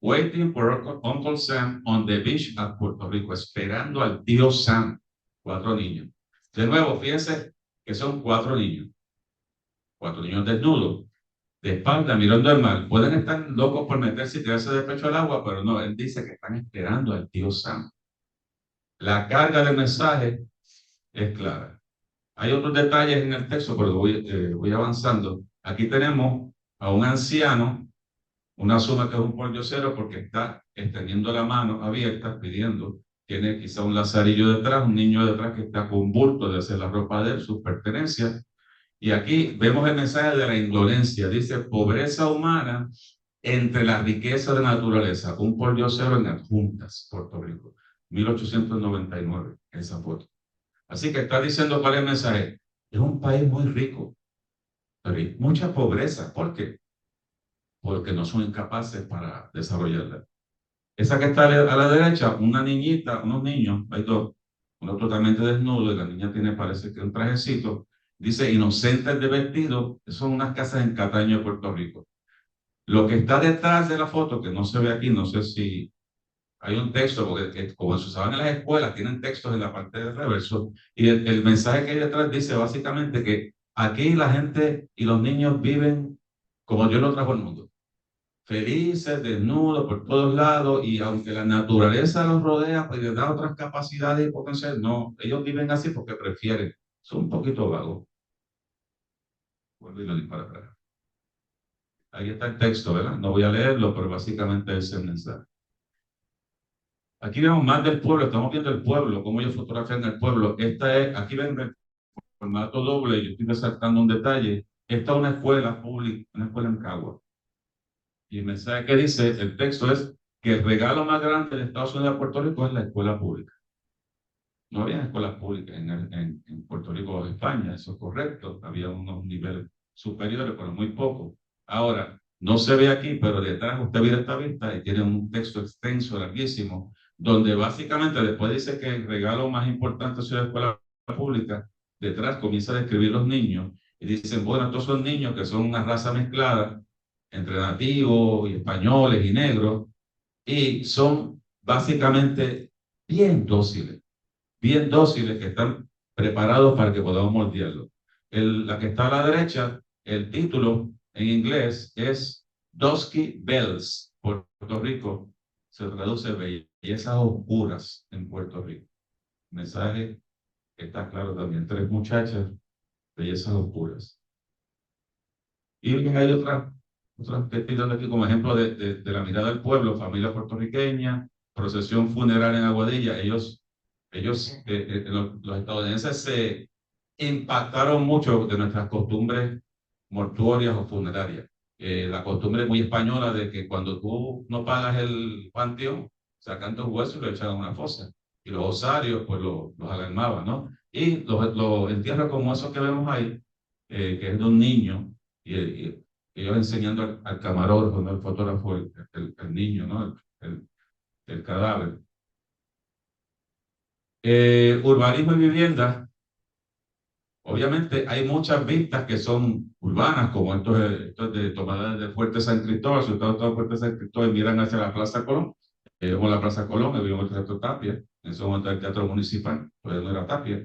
Waiting for Uncle Sam on the beach at Puerto Rico, esperando al tío Sam. 4 niños. De nuevo, fíjense que son 4 niños. 4 niños desnudos, de espalda, mirando al mar. Pueden estar locos por meterse y tirarse de pecho al agua, pero no, él dice que están esperando al tío Sam. La carga del mensaje es clara. Hay otros detalles en el texto, pero voy avanzando. Aquí tenemos a un anciano, una suma que es un pordiosero porque está extendiendo la mano abierta, pidiendo. Tiene quizá un lazarillo detrás, un niño detrás que está con bulto de hacer la ropa de él, sus pertenencias. Y aquí vemos el mensaje de la indolencia. Dice, pobreza humana entre la riqueza de la naturaleza. Un pordiosero en Adjuntas, Puerto Rico, 1899, esa foto. Así que está diciendo cuál es el mensaje. Es un país muy rico, pero hay mucha pobreza. ¿Por qué? Porque no son incapaces para desarrollarla. Esa que está a la derecha, una niñita, unos niños, hay 2, uno totalmente desnudo y la niña tiene, parece que un trajecito, dice inocentes de vestido, son unas casas en Cataño de Puerto Rico. Lo que está detrás de la foto, que no se ve aquí, no sé si hay un texto, porque como se usaban en las escuelas, tienen textos en la parte de reverso, y el mensaje que hay detrás dice básicamente que aquí la gente y los niños viven como Dios lo trajo al mundo. Felices, desnudos por todos lados, y aunque la naturaleza los rodea, pues les da otras capacidades y potenciales, no, ellos viven así porque prefieren, son un poquito vagos. Vuelvo y lo disparo atrás. Ahí está el texto, ¿verdad? No voy a leerlo, pero básicamente ese es el mensaje. Aquí vemos más del pueblo, estamos viendo el pueblo, cómo ellos fotografían el pueblo. Aquí ven el formato doble, yo estoy resaltando un detalle. Esta es una escuela pública, una escuela en Cagua. Y el mensaje que dice, el texto es que el regalo más grande de Estados Unidos a Puerto Rico es la escuela pública. No había escuelas públicas en Puerto Rico o España, eso es correcto. Había unos niveles superiores, pero muy poco. Ahora, no se ve aquí, pero detrás usted ve esta vista y tiene un texto extenso, larguísimo, donde básicamente después dice que el regalo más importante es la escuela pública. Detrás comienza a describir los niños y dicen, bueno, estos son niños que son una raza mezclada entre nativos y españoles y negros, y son básicamente bien dóciles que están preparados para que podamos moldearlo. La que está a la derecha, el título en inglés es Dusky Bells, Puerto Rico se traduce bellezas oscuras en Puerto Rico. El mensaje está claro también. 3 muchachas, bellezas oscuras. Y hay otras que estoy dando aquí como ejemplo de la mirada del pueblo, familia puertorriqueña, procesión funeral en Aguadilla. Ellos los estadounidenses se impactaron mucho de nuestras costumbres mortuorias o funerarias. La costumbre muy española de que cuando tú no pagas el panteón, sacan tus huesos y lo echan a una fosa. Y los osarios, pues los alarmaban, ¿no? Y los entierros como esos que vemos ahí, que es de un niño, y ellos enseñando al camarógrafo, no al fotógrafo, el niño, ¿no? El cadáver. Urbanismo y vivienda. Obviamente hay muchas vistas que son urbanas, como estos de tomada de Fuerte San Cristóbal, sobre todo Fuerte San Cristóbal, miran hacia la Plaza Colón. Vemos la Plaza Colón, vimos el Teatro Tapia, en ese momento el Teatro Municipal, pues no era Tapia.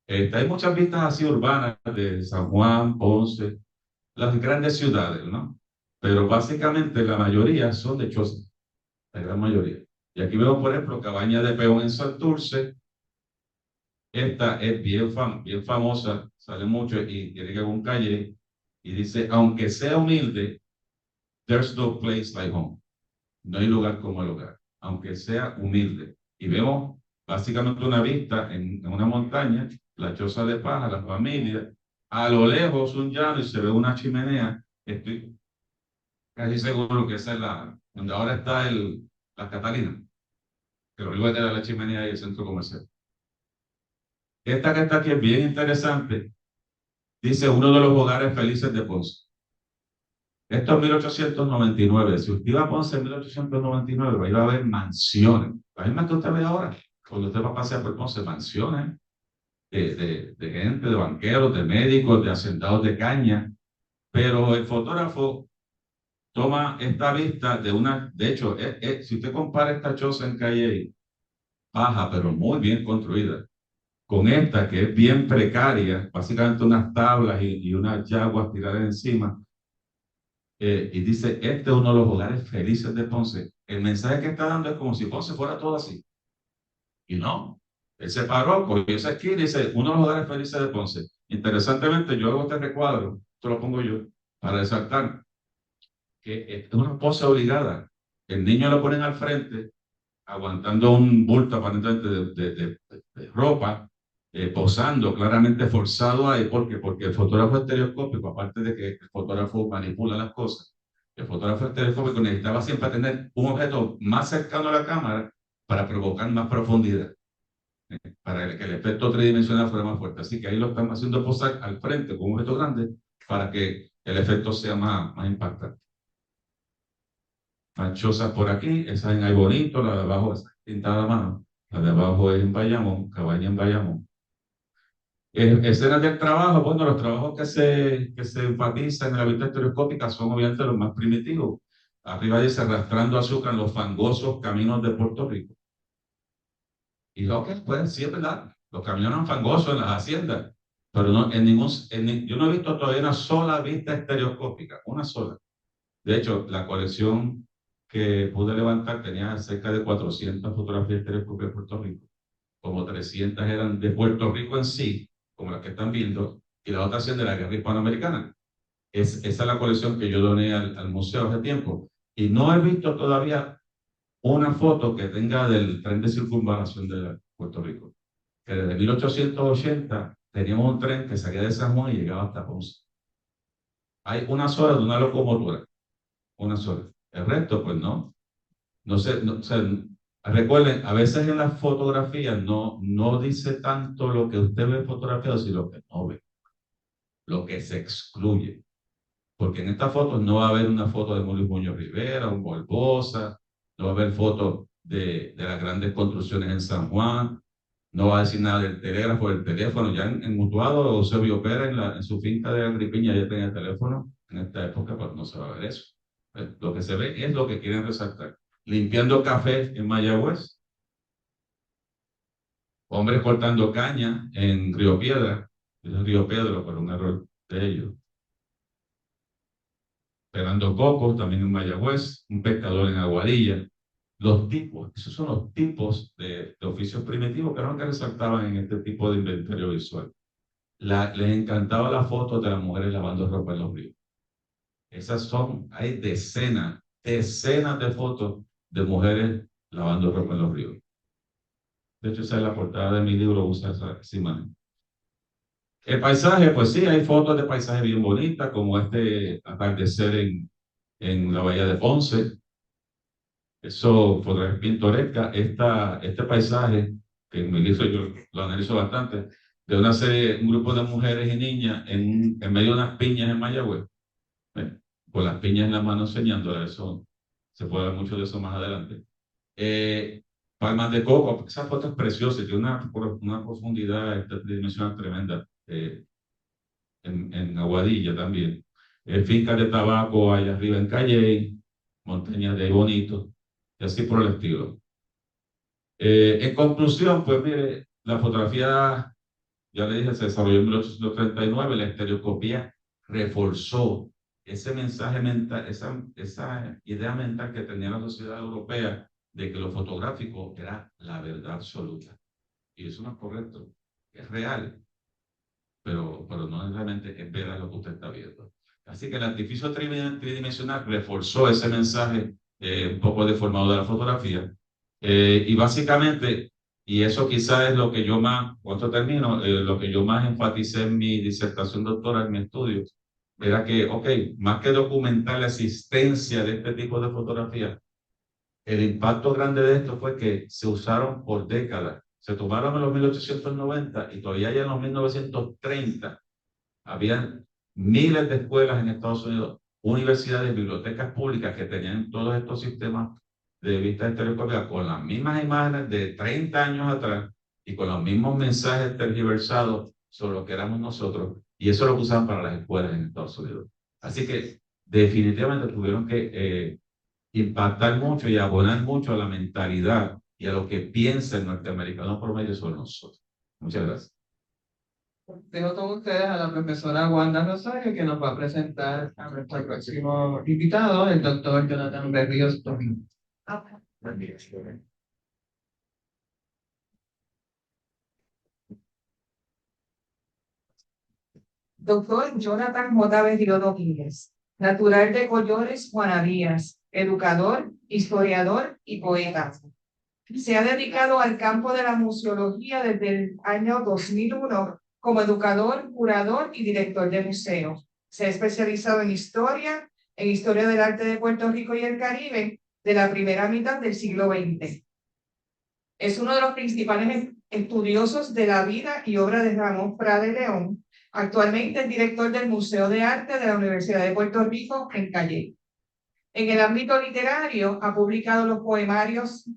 Hay muchas vistas así urbanas de San Juan, Ponce, las grandes ciudades, ¿no? Pero básicamente la mayoría son de chozas, la gran mayoría. Y aquí vemos, por ejemplo, Cabaña de Peón en Santurce. Esta es bien famosa, sale mucho y tiene que ver con calle y dice, aunque sea humilde, there's no place like home. No hay lugar como el hogar, aunque sea humilde. Y vemos básicamente una vista en una montaña, la choza de paja, la familia, a lo lejos un llano y se ve una chimenea. Estoy casi seguro que esa es donde ahora está la Catalina, que lo único que queda la chimenea y el centro comercial. Esta que está aquí es bien interesante. Dice uno de los hogares felices de Ponce. Esto es 1899. Si usted iba a Ponce en 1899, va a ir a ver mansiones. La misma que usted ve ahora. Cuando usted va a pasear por Ponce, mansiones de gente, de banqueros, de médicos, de hacendados de caña. Pero el fotógrafo toma esta vista de hecho, si usted compara esta choza en calle baja, pero muy bien construida, con esta que es bien precaria, básicamente unas tablas y unas yaguas tiradas encima, y dice, este es uno de los hogares felices de Ponce. El mensaje que está dando es como si Ponce fuera todo así. Y no, él se paró, cogió esa esquina y dice, uno de los hogares felices de Ponce. Interesantemente, yo hago este recuadro, esto lo pongo yo, para resaltar que es una pose obligada. El niño lo ponen al frente, aguantando un bulto aparentemente de ropa, posando, claramente forzado ahí, porque el fotógrafo estereoscópico, aparte de que el fotógrafo manipula las cosas, el fotógrafo estereoscópico necesitaba siempre tener un objeto más cercano a la cámara para provocar más profundidad, para que el efecto tridimensional fuera más fuerte. Así que ahí lo están haciendo posar al frente con un objeto grande para que el efecto sea más impactante. Chozas por aquí, esa en Ay Bonito, la de abajo es pintada a mano, la de abajo es en Bayamón, Cabaña en Bayamón. Escenas del trabajo, bueno, los trabajos que se enfatizan en la vista estereoscópica son obviamente los más primitivos. Arriba dice arrastrando azúcar en los fangosos caminos de Puerto Rico. Y lo que pues sí es verdad, los caminos eran fangosos en las haciendas, pero no, yo no he visto todavía una sola vista estereoscópica, una sola. De hecho, la colección que pude levantar tenía cerca de 400 fotografías estereoscópicas de Puerto Rico. Como 300 eran de Puerto Rico en sí, como las que están viendo, y la otra hacían de la guerra hispanoamericana. Esa es la colección que yo doné al museo hace tiempo. Y no he visto todavía una foto que tenga del tren de circunvalación de Puerto Rico. Que desde 1880 teníamos un tren que salía de San Juan y llegaba hasta Ponce. Hay una sola de una locomotora, una sola. El resto, pues no. No sé, o sea, recuerden, a veces en las fotografías no dice tanto lo que usted ve fotografiado, sino lo que no ve, lo que se excluye. Porque en estas fotos no va a haber una foto de Luis Muñoz Rivera, un Barbosa, no va a haber fotos de las grandes construcciones en San Juan, no va a decir nada del telégrafo, del teléfono. Ya en Utuado, Eusebio Pérez, en su finca de Agripiña, ya tenía el teléfono. En esta época, pues no se va a ver eso. Lo que se ve es lo que quieren resaltar. Limpiando café en Mayagüez, hombres cortando caña en Río Piedra, es Río Pedro, por un error de ellos. pelando coco, también en Mayagüez, un pescador en Aguadilla. Los tipos, esos son los tipos de oficios primitivos que eran que resaltaban en este tipo de inventario visual. Les encantaba la foto de las mujeres lavando ropa en los ríos. Esas son, hay decenas de fotos de mujeres lavando ropa en los ríos. De hecho, esa es la portada de mi libro, usa esa imagen. El paisaje, pues sí, hay fotos de paisajes bien bonitas, como este atardecer en la bahía de Ponce. Eso, fotografía pintoresca. Este paisaje, que en mi libro yo lo analizo bastante, de un grupo de mujeres y niñas en medio de unas piñas en Mayagüez, con las piñas en la mano enseñándolas. Eso, se puede ver mucho de eso más adelante. Palmas de coco, esa foto es preciosa, tiene una profundidad tridimensional tremenda. En Aguadilla también. Fincas de tabaco allá arriba en Calle, montañas de Bonito, y así por el estilo. En conclusión, pues mire, la fotografía, ya le dije, se desarrolló en 1839, la estereoscopía reforzó ese mensaje mental, esa idea mental que tenía la sociedad europea de que lo fotográfico era la verdad absoluta. Y eso no es correcto, es real, pero no necesariamente es verdad lo que usted está viendo. Así que el artificio tridimensional reforzó ese mensaje un poco deformado de la fotografía. Y básicamente, y eso quizás es lo que yo más, cuando termino, lo que yo más enfaticé en mi disertación doctoral, en mi estudio, era que, ok, más que documentar la existencia de este tipo de fotografía, el impacto grande de esto fue que se usaron por décadas. Se tomaron en los 1890 y todavía ya en los 1930 habían miles de escuelas en Estados Unidos, universidades, bibliotecas públicas que tenían todos estos sistemas de vista estereoscópica con las mismas imágenes de 30 años atrás y con los mismos mensajes tergiversados sobre lo que éramos nosotros. Y eso es lo que usaban para las escuelas en Estados Unidos. Así que definitivamente tuvieron que impactar mucho y abonar mucho a la mentalidad y a lo que piensa el norteamericano promedio sobre nosotros. Muchas gracias. Dejo con ustedes a la profesora Wanda Rosario, que nos va a presentar a nuestro próximo invitado, el doctor Jonathan Berríos Domínguez. Doctor Jonathan J. Berríos Domínguez, natural de Collores, Juanavías, educador, historiador y poeta. Se ha dedicado al campo de la museología desde el año 2001 como educador, curador y director de museo. Se ha especializado en historia del arte de Puerto Rico y el Caribe de la primera mitad del siglo XX. Es uno de los principales estudiosos de la vida y obra de Ramón Frade León. Actualmente es director del Museo de Arte de la Universidad de Puerto Rico en Calle. En el ámbito literario ha publicado los poemarios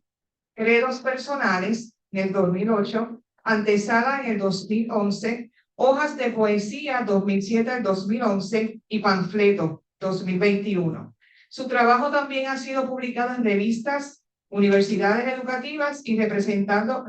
Credos Personales en el 2008, Antesala en el 2011, Hojas de Poesía 2007 al 2011 y Panfleto 2021. Su trabajo también ha sido publicado en revistas, universidades educativas y representado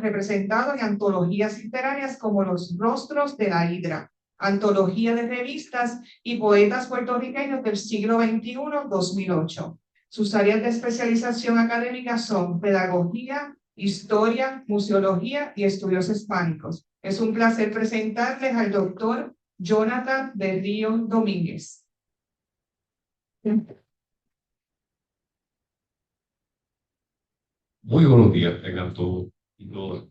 en antologías literarias como Los Rostros de la Hidra, Antología de Revistas y Poetas Puertorriqueños del siglo XXI 2008. Sus áreas de especialización académica son pedagogía, historia, museología y estudios hispánicos. Es un placer presentarles al doctor Jonathan Berríos Domínguez. Muy buenos días, tengan todos y todas.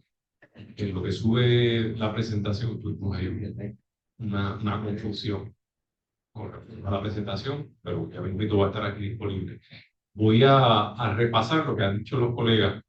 En lo que sube la presentación, tuvimos ahí una confusión con respecto a la presentación, pero ya mismo va a estar aquí disponible. Voy a repasar lo que han dicho los colegas.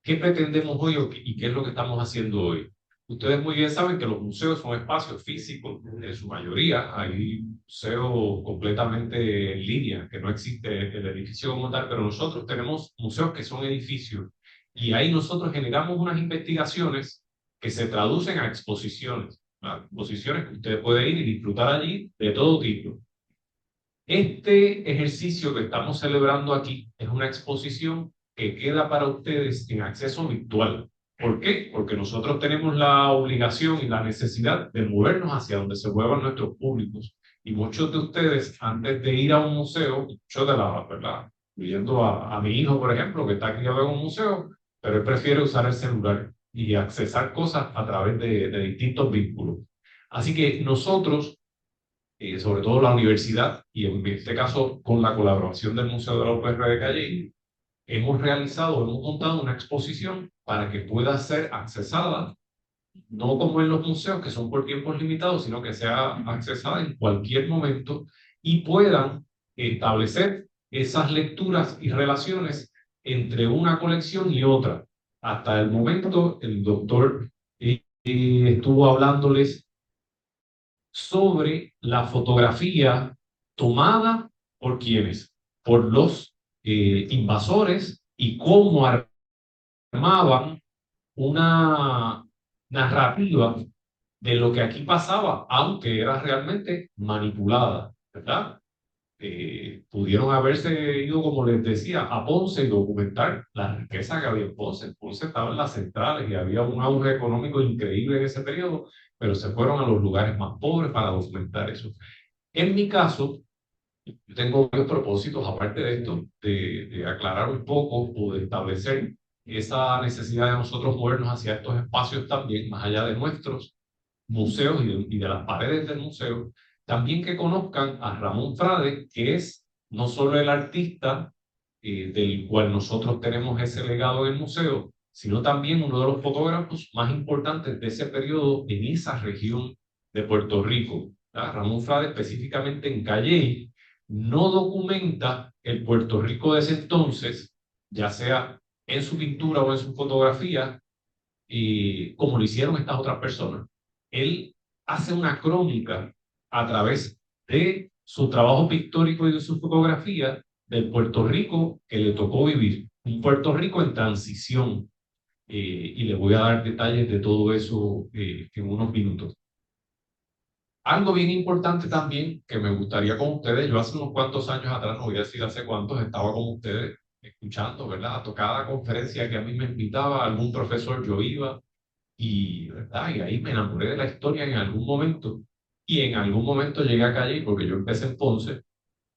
¿Qué pretendemos hoy y qué es lo que estamos haciendo hoy? Ustedes muy bien saben que los museos son espacios físicos, en su mayoría. Hay museos completamente en línea, que no existe el edificio como tal, pero nosotros tenemos museos que son edificios. Y ahí nosotros generamos unas investigaciones que se traducen a exposiciones. Exposiciones que ustedes pueden ir y disfrutar allí de todo tipo. Este ejercicio que estamos celebrando aquí es una exposición que queda para ustedes en acceso virtual. ¿Por qué? Porque nosotros tenemos la obligación y la necesidad de movernos hacia donde se muevan nuestros públicos. Y muchos de ustedes, antes de ir a un museo, muchos de la ¿verdad? Incluyendo a mi hijo, por ejemplo, que está criado en un museo, pero él prefiere usar el celular y accesar cosas a través de distintos vínculos. Así que nosotros, sobre todo la universidad, y en este caso con la colaboración del Museo de la UPR de Calle, hemos montado una exposición para que pueda ser accesada, no como en los museos, que son por tiempos limitados, sino que sea accesada en cualquier momento y puedan establecer esas lecturas y relaciones entre una colección y otra. Hasta el momento, el doctor estuvo hablándoles sobre la fotografía tomada por quienes, por los invasores y cómo armaban una narrativa de lo que aquí pasaba, aunque era realmente manipulada, ¿verdad? Pudieron haberse ido, como les decía, a Ponce y documentar la riqueza que había en Ponce. Ponce estaba en las centrales y había un auge económico increíble en ese periodo, pero se fueron a los lugares más pobres para documentar eso. En mi caso, yo tengo varios propósitos, aparte de esto, de aclarar un poco o de establecer esa necesidad de nosotros movernos hacia estos espacios también, más allá de nuestros museos y de las paredes del museo, también que conozcan a Ramón Frade, que es no solo el artista del cual nosotros tenemos ese legado en el museo, sino también uno de los fotógrafos más importantes de ese periodo en esa región de Puerto Rico. ¿Verdad? Ramón Frade, específicamente en Calley, no documenta el Puerto Rico de ese entonces, ya sea en su pintura o en su fotografía, como lo hicieron estas otras personas. Él hace una crónica a través de su trabajo pictórico y de su fotografía del Puerto Rico que le tocó vivir, un Puerto Rico en transición, y le voy a dar detalles de todo eso en unos minutos. Algo bien importante también que me gustaría con ustedes, yo hace unos cuantos años atrás, no voy a decir hace cuántos, estaba con ustedes escuchando, ¿verdad? A cada conferencia que a mí me invitaba algún profesor, yo iba, y, ¿verdad? Y ahí me enamoré de la historia en algún momento. Y en algún momento llegué a Calley, porque yo empecé en Ponce,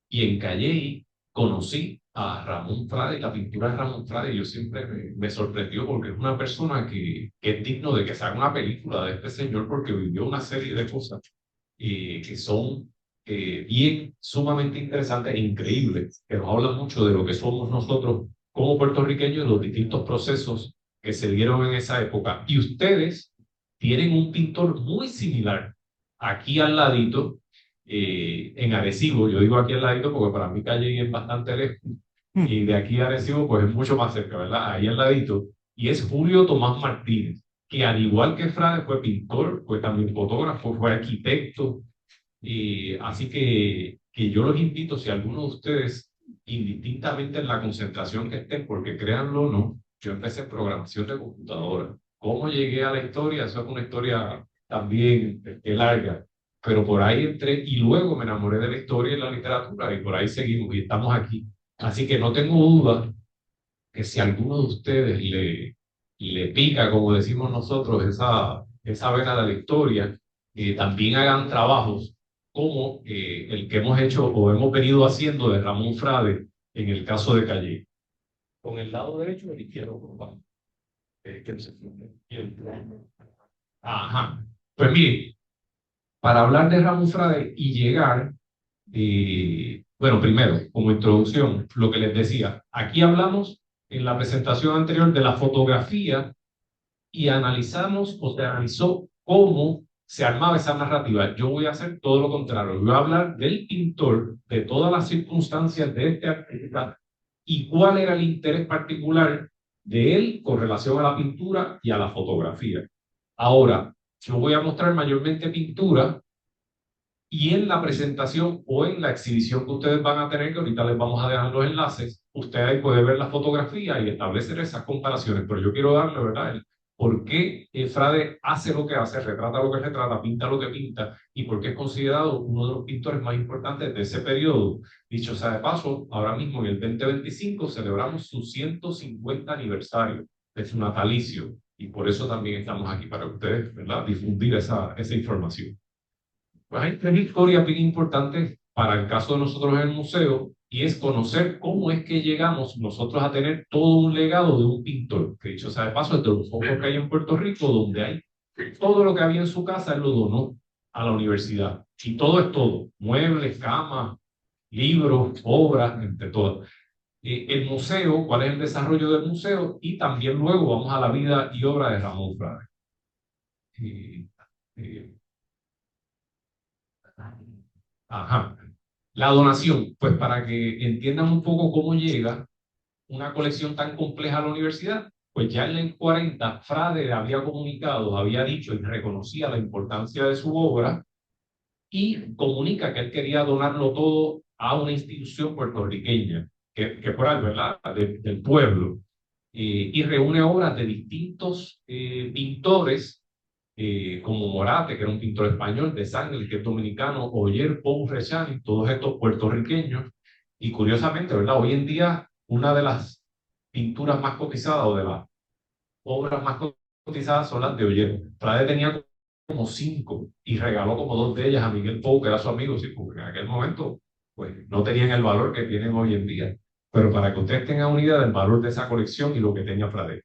y en Calley conocí a Ramón Frade, la pintura de Ramón Frade, y yo siempre me sorprendió porque es una persona que es digno de que se haga una película de este señor, porque vivió una serie de cosas que son bien sumamente interesantes e increíbles, que nos hablan mucho de lo que somos nosotros como puertorriqueños, los distintos procesos que se dieron en esa época. Y ustedes tienen un pintor muy similar aquí al ladito, en Arecibo. Yo digo aquí al ladito porque para mí Calle es bastante lejos, y de aquí a Arecibo pues es mucho más cerca, ¿verdad? Ahí al ladito. Y es Julio Tomás Martínez, que al igual que Frade fue pintor, fue también fotógrafo, fue arquitecto. Así que yo los invito, si alguno de ustedes, indistintamente en la concentración que estén, porque créanlo o no, yo empecé en programación de computadora. ¿Cómo llegué a la historia? Eso es una historia también larga, pero por ahí entré y luego me enamoré de la historia y la literatura y por ahí seguimos y estamos aquí. Así que no tengo duda que si alguno de ustedes le pica, como decimos nosotros, esa vena de la historia, también hagan trabajos como el que hemos hecho o hemos venido haciendo de Ramón Frade en el caso de Calle. Con el lado derecho o el izquierdo, por favor. Que no se Ajá. Pues mire, para hablar de Ramón Frade y llegar, bueno, primero, como introducción, lo que les decía, aquí hablamos en la presentación anterior de la fotografía y analizamos o se analizó cómo se armaba esa narrativa. Yo voy a hacer todo lo contrario. Voy a hablar del pintor, de todas las circunstancias de este artista y cuál era el interés particular de él con relación a la pintura y a la fotografía. Ahora, yo voy a mostrar mayormente pintura y en la presentación o en la exhibición que ustedes van a tener, que ahorita les vamos a dejar los enlaces, usted ahí puede ver la fotografía y establecer esas comparaciones. Pero yo quiero darle, ¿verdad?, el por qué Frade hace lo que hace, retrata lo que retrata, pinta lo que pinta, y por qué es considerado uno de los pintores más importantes de ese periodo. Dicho sea de paso, ahora mismo en el 2025 celebramos su 150 aniversario de su natalicio, y por eso también estamos aquí para ustedes, ¿verdad?, difundir esa información. Pues hay tres historias bien importantes para el caso de nosotros en el museo, y es conocer cómo es que llegamos nosotros a tener todo un legado de un pintor, que dicho sea de paso, es de los pocos que hay en Puerto Rico, donde hay todo lo que había en su casa, él lo donó a la universidad. Y todo es todo, muebles, camas, libros, obras, entre todas. El museo, cuál es el desarrollo del museo, y también luego vamos a la vida y obra de Ramón Frade. Eh, Ajá. La donación, pues para que entiendan un poco cómo llega una colección tan compleja a la universidad, pues ya en el 40 Frade le había comunicado, había dicho y reconocía la importancia de su obra y comunica que él quería donarlo todo a una institución puertorriqueña, que fuera, ¿verdad?, del pueblo, y reúne obras de distintos pintores como Morate, que era un pintor español, de Sangre, que es dominicano, Oyer, Pou Rechani, todos estos puertorriqueños. Y curiosamente, ¿verdad? Hoy en día, una de las pinturas más cotizadas o de las obras más cotizadas son las de Oyer. Frade tenía como 5 y regaló como 2 de ellas a Miguel Pou, que era su amigo, sí, porque en aquel momento pues, no tenían el valor que tienen hoy en día. Pero para que ustedes tengan una idea del valor de esa colección y lo que tenía Frade.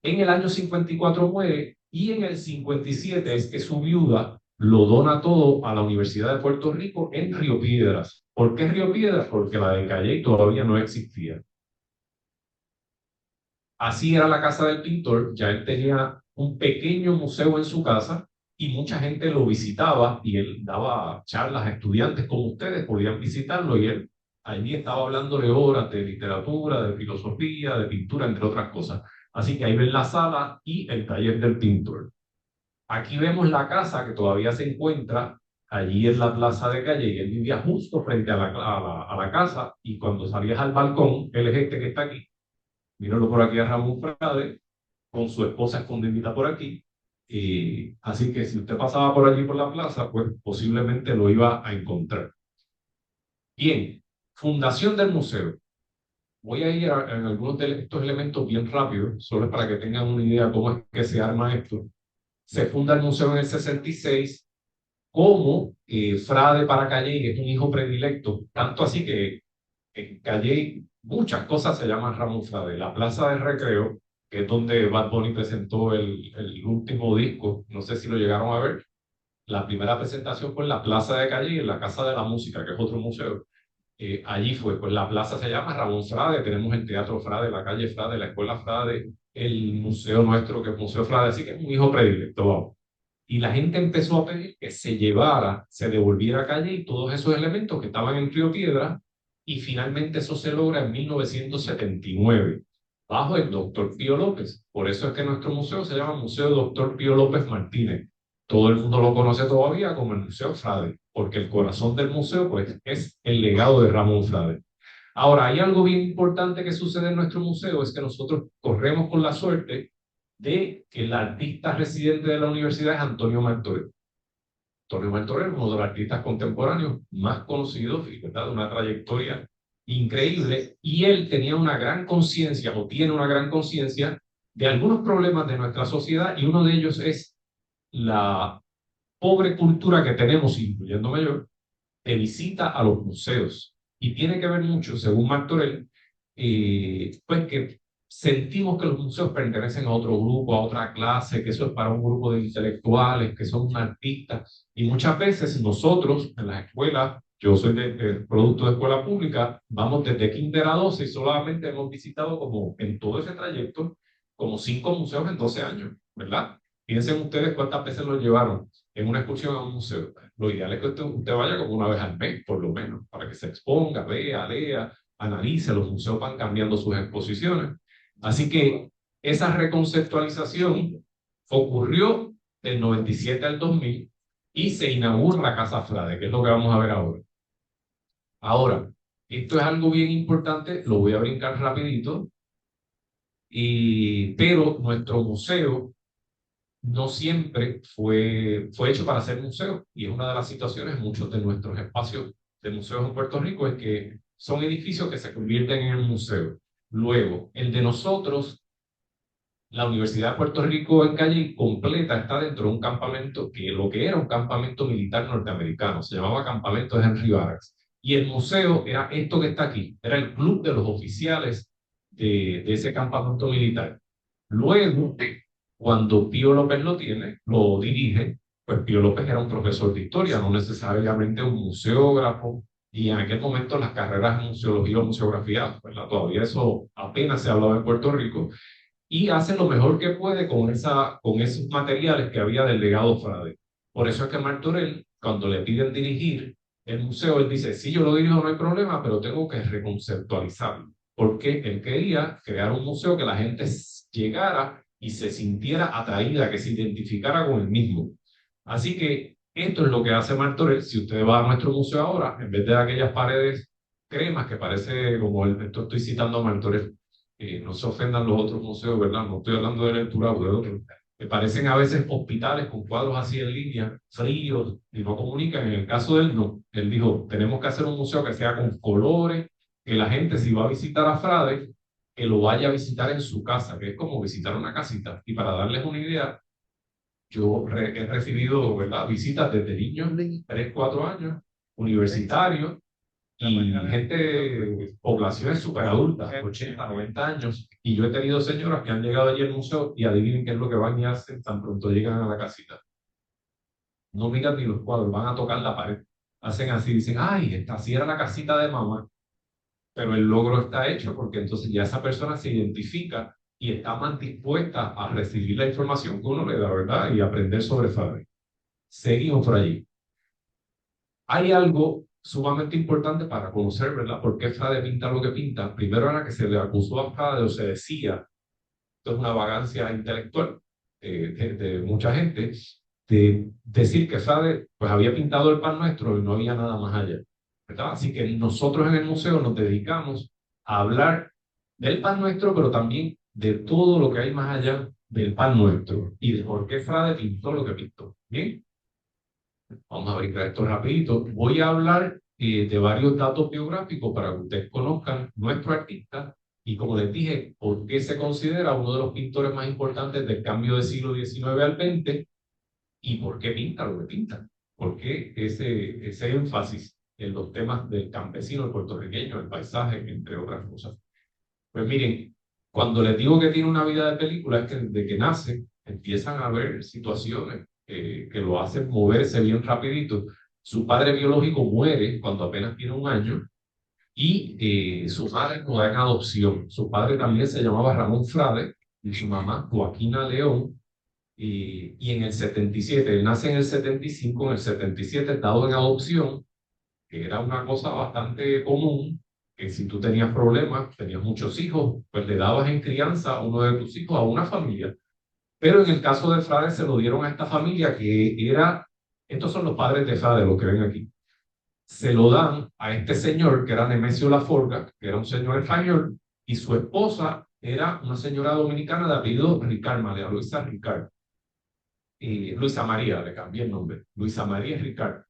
En el año 54 muere, y en el 57 es que su viuda lo dona todo a la Universidad de Puerto Rico en Río Piedras. ¿Por qué Río Piedras? Porque la de Calley todavía no existía. Así era la casa del pintor, ya él tenía un pequeño museo en su casa y mucha gente lo visitaba y él daba charlas a estudiantes como ustedes, podían visitarlo y él allí estaba hablando de obras de literatura, de filosofía, de pintura, entre otras cosas. Así que ahí ven la sala y el taller del pintor. Aquí vemos la casa que todavía se encuentra allí en la plaza de Calle, y él vivía justo frente a la casa, y cuando salías al balcón, él es este que está aquí, mírenlo por aquí a Ramón Frade, con su esposa escondidita por aquí, así que si usted pasaba por allí por la plaza, pues posiblemente lo iba a encontrar. Bien, fundación del museo. Voy a ir en algunos de estos elementos bien rápido, solo para que tengan una idea cómo es que se arma esto. Se funda el museo en el 66, como Frade para Calley es un hijo predilecto, tanto así que en Calley muchas cosas se llaman Ramón Frade. La Plaza del Recreo, que es donde Bad Bunny presentó el último disco, no sé si lo llegaron a ver, la primera presentación fue en la Plaza de Calley, en la Casa de la Música, que es otro museo. Allí fue, pues la plaza se llama Ramón Frade, tenemos el Teatro Frade, la calle Frade, la Escuela Frade, el museo nuestro, que es Museo Frade, así que es un hijo predilecto, vamos. Y la gente empezó a pedir que se llevara, se devolviera a Calle y todos esos elementos que estaban en Río Piedra, y finalmente eso se logra en 1979, bajo el doctor Pío López. Por eso es que nuestro museo se llama Museo Doctor Pío López Martínez. Todo el mundo lo conoce todavía como el Museo Frade, porque el corazón del museo pues, es el legado de Ramón Frade. Ahora, hay algo bien importante que sucede en nuestro museo, es que nosotros corremos con la suerte de que el artista residente de la universidad es Antonio Martorell. Antonio Martorell es uno de los artistas contemporáneos más conocidos y, ¿verdad?, de una trayectoria increíble, y él tenía una gran conciencia, o tiene una gran conciencia, de algunos problemas de nuestra sociedad, y uno de ellos es la pobre cultura que tenemos, incluyéndome yo, de visita a los museos. Y tiene que ver mucho, según Martorell, pues que sentimos que los museos pertenecen a otro grupo, a otra clase, que eso es para un grupo de intelectuales, que son artistas. Y muchas veces nosotros en las escuelas, yo soy de producto de escuela pública, vamos desde kinder a 12 y solamente hemos visitado como en todo ese trayecto como 5 museos en 12 años, ¿verdad? Piensen ustedes cuántas veces los llevaron en una excursión a un museo. Lo ideal es que usted vaya como una vez al mes, por lo menos, para que se exponga, vea, lea, analice. Los museos van cambiando sus exposiciones. Así que esa reconceptualización ocurrió del 97 al 2000 y se inaugura la Casa Frade, que es lo que vamos a ver ahora. Ahora, esto es algo bien importante, lo voy a brincar rapidito, pero nuestro museo no siempre fue hecho para ser museo, y es una de las situaciones, muchos de nuestros espacios de museos en Puerto Rico, es que son edificios que se convierten en el museo. Luego, el de nosotros La Universidad de Puerto Rico en Calle completa está dentro de un campamento que lo que era un campamento militar norteamericano, se llamaba Campamento de Henry Barracks. Y el museo era esto que está aquí, era el club de los oficiales de ese campamento militar. Luego, cuando Pío López lo tiene, lo dirige, pues Pío López era un profesor de historia, no necesariamente un museógrafo, y en aquel momento las carreras en museología o museografía, ¿verdad? Todavía eso apenas se hablaba en Puerto Rico, y hace lo mejor que puede con esos materiales que había del legado Frade. Por eso es que Martorell, cuando le piden dirigir el museo, él dice, sí, yo lo dirijo, no hay problema, pero tengo que reconceptualizarlo, porque él quería crear un museo que la gente llegara y se sintiera atraída, que se identificara con el mismo. Así que esto es lo que hace Martorell. Si usted va a nuestro museo ahora, en vez de aquellas paredes cremas que parece como estoy citando a Martorell, no se ofendan los otros museos, ¿verdad? No estoy hablando de lectura de otros. Me parecen a veces hospitales con cuadros así en línea, fríos, y no comunican. En el caso de él, no. Él dijo, tenemos que hacer un museo que sea con colores, que la gente si va a visitar a Frade, que lo vaya a visitar en su casa, que es como visitar una casita. Y para darles una idea, yo he recibido, ¿verdad?, visitas desde niños de 3, 4 años, universitarios, y gente, poblaciones súper adultas, 80, 90 años, y yo he tenido señoras que han llegado allí al museo y adivinen qué es lo que van y hacen tan pronto llegan a la casita. No miran ni los cuadros, van a tocar la pared. Hacen así, dicen, ay, esta sí era la casita de mamá. Pero el logro está hecho porque entonces ya esa persona se identifica y está más dispuesta a recibir la información que uno le da, ¿verdad? Y aprender sobre Frade. Seguimos por allí. Hay algo sumamente importante para conocer, ¿verdad? ¿Por qué Frade pinta lo que pinta? Primero era que se le acusó a Frade o se decía, esto es una vagancia intelectual de mucha gente, de decir que Frade pues había pintado el Pan Nuestro y no había nada más allá, ¿verdad? Así que nosotros en el museo nos dedicamos a hablar del Pan Nuestro, pero también de todo lo que hay más allá del Pan Nuestro y de por qué Frade pintó lo que pintó. ¿Bien? Vamos a brincar esto rapidito. Voy a hablar de varios datos biográficos para que ustedes conozcan nuestro artista y, como les dije, por qué se considera uno de los pintores más importantes del cambio del siglo XIX al XX y por qué pinta lo que pinta. ¿Por qué ese énfasis en los temas del campesino, el puertorriqueño, el paisaje, entre otras cosas? Pues miren, cuando les digo que tiene una vida de película, es que desde que nace empiezan a haber situaciones que lo hacen moverse bien rapidito. Su padre biológico muere cuando apenas tiene 1 año y su madre lo da en adopción. Su padre también se llamaba Ramón Frade y su mamá Joaquina León. Y en el 77, él nace en el 75, en el 77 dado en adopción, que era una cosa bastante común, que si tú tenías problemas, tenías muchos hijos, pues le dabas en crianza a uno de tus hijos a una familia. Pero en el caso de Frade se lo dieron a esta familia que era, estos son los padres de Frade, los que ven aquí. Se lo dan a este señor que era Nemesio Laforga, que era un señor español, y su esposa era una señora dominicana de apellido Ricard, María Luisa Ricard. Luisa María, le cambié el nombre, Luisa María Ricard.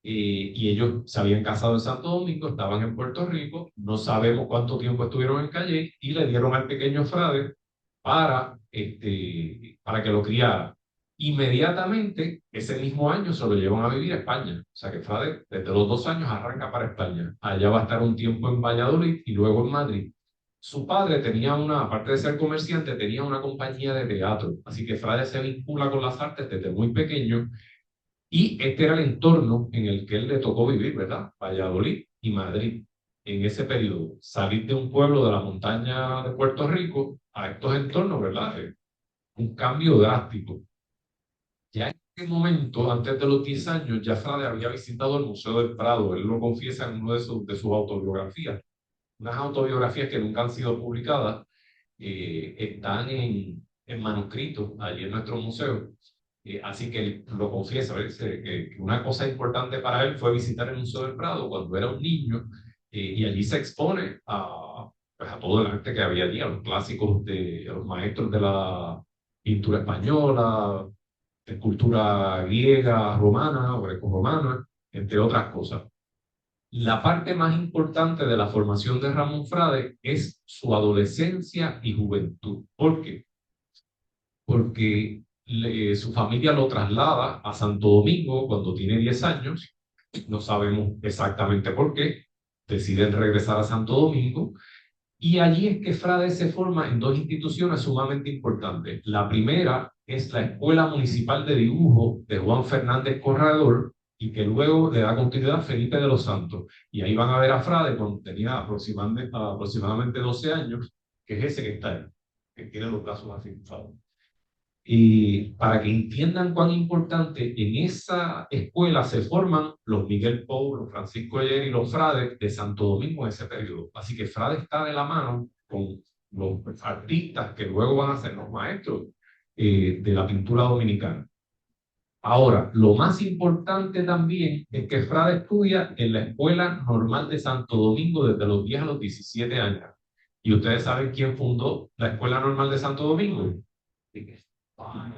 Y ellos se habían casado en Santo Domingo, estaban en Puerto Rico, no sabemos cuánto tiempo estuvieron en Calle y le dieron al pequeño Frade para que lo criara. Inmediatamente, ese mismo año se lo llevan a vivir a España. O sea que Frade, desde los 2 años, arranca para España. Allá va a estar un tiempo en Valladolid y luego en Madrid. Su padre tenía aparte de ser comerciante, tenía una compañía de teatro. Así que Frade se vincula con las artes desde muy pequeño. Y este era el entorno en el que él le tocó vivir, ¿verdad? Valladolid y Madrid. En ese periodo, salir de un pueblo de la montaña de Puerto Rico a estos entornos, ¿verdad? Un cambio drástico. Ya en ese momento, antes de los 10 años, ya Frade había visitado el Museo del Prado. Él lo confiesa en una de sus autobiografías. Unas autobiografías que nunca han sido publicadas, están en manuscrito allí en nuestro museo. Así que él lo confiesa, que una cosa importante para él fue visitar el Museo del Prado cuando era un niño y allí se expone pues a todo el arte que había allí, a los clásicos a los maestros de la pintura española, de escultura griega, romana o grecorromana, entre otras cosas. La parte más importante de la formación de Ramón Frade es su adolescencia y juventud. ¿Por qué? porque su familia lo traslada a Santo Domingo cuando tiene 10 años. No sabemos exactamente por qué. Deciden regresar a Santo Domingo. Y allí es que Frade se forma en dos instituciones sumamente importantes. La primera es la Escuela Municipal de Dibujo de Juan Fernández Corredor, y que luego le da continuidad a Felipe de los Santos. Y ahí van a ver a Frade cuando tenía aproximadamente 12 años, que es ese que está ahí, que tiene los brazos así cruzados. Y para que entiendan cuán importante, en esa escuela se forman los Miguel Pou, los Francisco Ayer y los Frades de Santo Domingo en ese periodo. Así que Frade está de la mano con los artistas que luego van a ser los maestros de la pintura dominicana. Ahora, lo más importante también es que Frade estudia en la Escuela Normal de Santo Domingo desde los 10 a los 17 años. ¿Y ustedes saben quién fundó la Escuela Normal de Santo Domingo?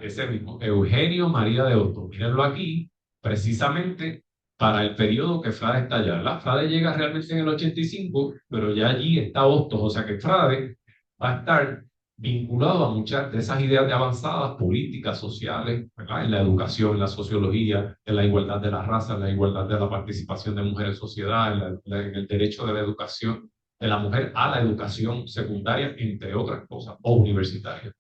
Ese mismo, Eugenio María de Hostos. Mírenlo aquí, precisamente para el periodo que Frade está allá. La Frade llega realmente en el 85, pero ya allí está Hostos, o sea que Frade va a estar vinculado a muchas de esas ideas de avanzadas políticas, sociales, ¿verdad? En la educación, en la sociología, en la igualdad de las razas, en la igualdad de la participación de mujeres en sociedad, en el derecho de la educación, de la mujer a la educación secundaria, entre otras cosas, o universitaria.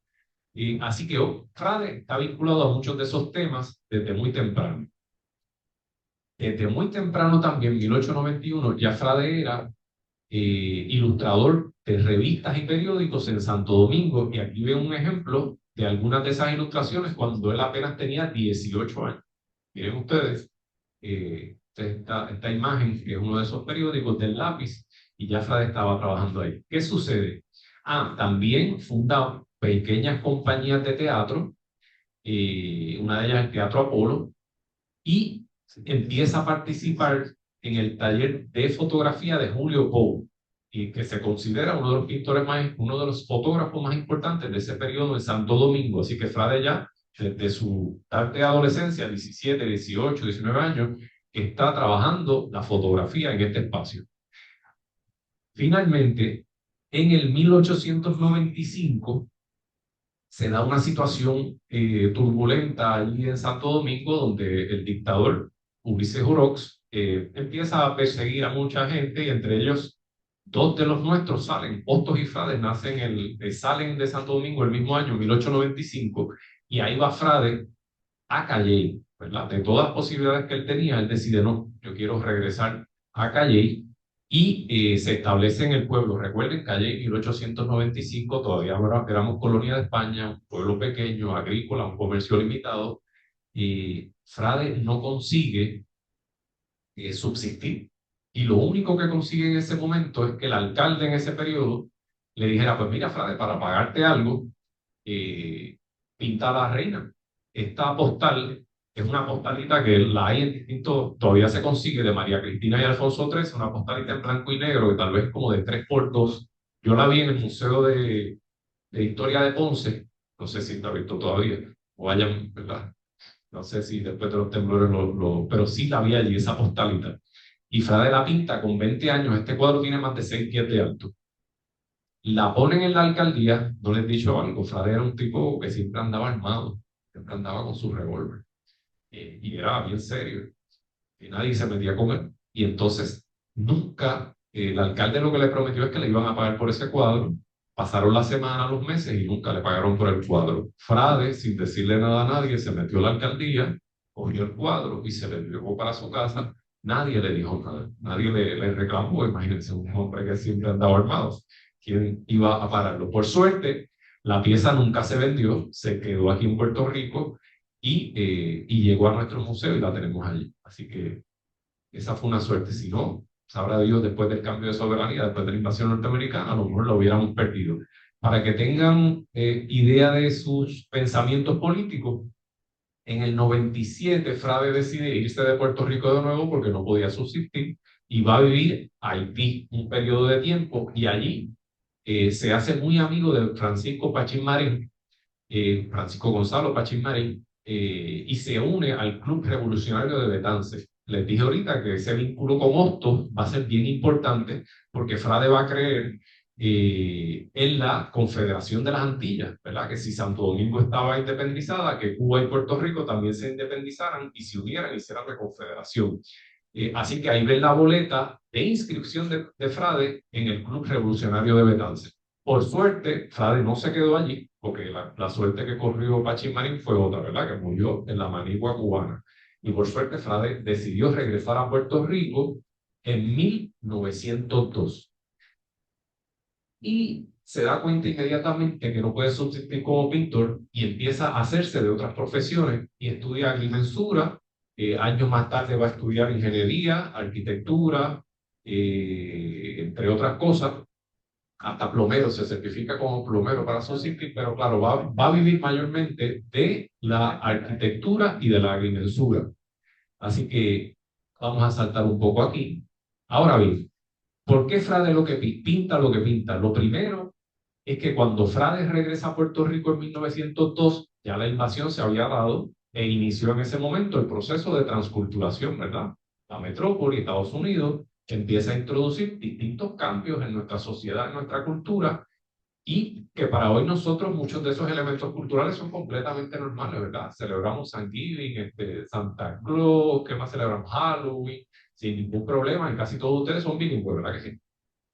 Y así que Frade está vinculado a muchos de esos temas desde muy temprano. Desde muy temprano también, en 1891, ya Frade era ilustrador de revistas y periódicos en Santo Domingo, y aquí ven un ejemplo de algunas de esas ilustraciones cuando él apenas tenía 18 años. Miren ustedes, esta imagen que es uno de esos periódicos del lápiz, y ya Frade estaba trabajando ahí. ¿Qué sucede? También funda pequeñas compañías de teatro, una de ellas el Teatro Apolo, y empieza a participar en el taller de fotografía de Julio Pou, y que se considera uno de los pintores uno de los fotógrafos más importantes de ese periodo en Santo Domingo. Así que Frade ya, desde su tarde de adolescencia, 17, 18, 19 años, está trabajando la fotografía en este espacio. Finalmente, en el 1895, se da una situación turbulenta allí en Santo Domingo, donde el dictador Ulises Orox empieza a perseguir a mucha gente, y entre ellos dos de los nuestros salen. Hostos y Frade salen de Santo Domingo el mismo año, 1895, y ahí va Frade a Calley, ¿verdad? De todas las posibilidades que él tenía, él decide, no, yo quiero regresar a Calley, y se establece en el pueblo. Recuerden, Calley, 1895, todavía éramos colonia de España, un pueblo pequeño, agrícola, un comercio limitado, y Frade no consigue subsistir. Y lo único que consigue en ese momento es que el alcalde en ese periodo le dijera, pues mira, Frade, para pagarte algo, pinta a la reina. Esta postal es una postalita que la hay en distintos, todavía se consigue, de María Cristina y Alfonso XIII, una postalita en blanco y negro, que tal vez como de 3x2. Yo la vi en el Museo de Historia de Ponce, no sé si está visto todavía, o hayan, ¿verdad? No sé si después de los temblores, pero sí la vi allí, esa postalita. Y Frade la pinta con 20 años, este cuadro tiene más de 6 pies de alto. La ponen en la alcaldía, no les he dicho algo, Frade era un tipo que siempre andaba armado, siempre andaba con su revólver, y era bien serio, y nadie se metía con él. Y entonces nunca, el alcalde lo que le prometió es que le iban a pagar por ese cuadro. Pasaron la semana, los meses, y nunca le pagaron por el cuadro. Frade, sin decirle nada a nadie, se metió a la alcaldía, cogió el cuadro y se lo llevó para su casa. Nadie le dijo nada, nadie le reclamó. Imagínense, un hombre que siempre andaba armado, ¿quién iba a pararlo? Por suerte, la pieza nunca se vendió, se quedó aquí en Puerto Rico, y llegó a nuestro museo y la tenemos allí. Así que esa fue una suerte. Si no, sabrá Dios, después del cambio de soberanía, después de la invasión norteamericana, a lo mejor lo hubiéramos perdido. Para que tengan idea de sus pensamientos políticos, en el 97 Frade decide irse de Puerto Rico de nuevo porque no podía subsistir, y va a vivir a Haití un periodo de tiempo, y allí se hace muy amigo de Francisco Pachín Marín, Francisco Gonzalo Pachín Marín, y se une al Club Revolucionario de Betance. Les dije ahorita que ese vínculo con Hostos va a ser bien importante, porque Frade va a creer en la Confederación de las Antillas, ¿verdad? Que si Santo Domingo estaba independizada, que Cuba y Puerto Rico también se independizaran y se unieran y hicieran la confederación. Así que ahí ven la boleta de inscripción de Frade en el Club Revolucionario de Betances. Por suerte, Frade no se quedó allí, porque la suerte que corrió Pachín Marín fue otra, ¿verdad? Que murió en la manigua cubana. Y por suerte, Frade decidió regresar a Puerto Rico en 1902. Y se da cuenta inmediatamente que no puede subsistir como pintor y empieza a hacerse de otras profesiones y estudia agrimensura. Años más tarde va a estudiar ingeniería, arquitectura, entre otras cosas. Hasta plomero, se certifica como plomero para subsistir, pero claro, va a vivir mayormente de la arquitectura y de la agrimensura. Así que vamos a saltar un poco aquí. Ahora bien, ¿por qué Frade lo que pinta lo que pinta? Lo primero es que cuando Frade regresa a Puerto Rico en 1902, ya la invasión se había dado e inició en ese momento el proceso de transculturación, ¿verdad? La metrópoli, Estados Unidos, empieza a introducir distintos cambios en nuestra sociedad, en nuestra cultura, y que para hoy nosotros muchos de esos elementos culturales son completamente normales, ¿verdad? Celebramos Thanksgiving, Santa Claus, ¿qué más celebramos? Halloween, sin ningún problema, y casi todos ustedes son bilingües, ¿verdad que sí?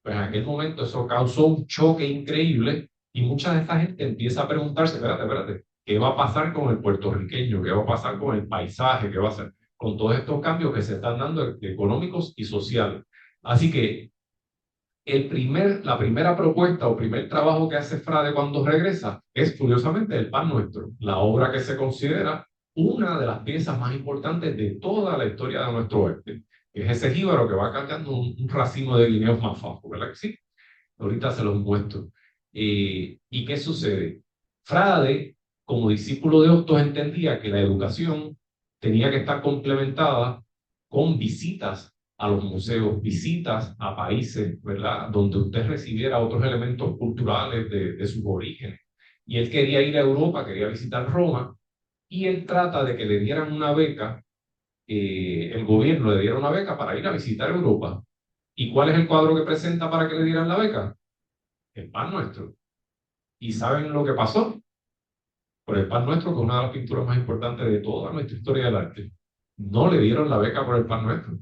Pues en aquel momento eso causó un choque increíble y mucha de esta gente empieza a preguntarse, espérate, ¿qué va a pasar con el puertorriqueño? ¿Qué va a pasar con el paisaje? ¿Qué va a hacer con todos estos cambios que se están dando económicos y sociales? Así que la primera propuesta o primer trabajo que hace Frade cuando regresa es, curiosamente, el Pan Nuestro, la obra que se considera una de las piezas más importantes de toda la historia de nuestro oeste. Es ese jíbaro que va cambiando un racimo de guineos más fajos, ¿verdad que sí? Ahorita se los muestro. ¿Y qué sucede? Frade, como discípulo de Hostos, entendía que la educación tenía que estar complementada con visitas a los museos, visitas a países, ¿verdad? Donde usted recibiera otros elementos culturales de sus orígenes. Y él quería ir a Europa, quería visitar Roma, y él trata de que le dieran una beca, el gobierno le diera una beca para ir a visitar Europa. ¿Y cuál es el cuadro que presenta para que le dieran la beca? El Pan Nuestro. ¿Y saben lo que pasó? Por el Pan Nuestro, que es una de las pinturas más importantes de toda nuestra historia del arte. No le dieron la beca por el Pan Nuestro.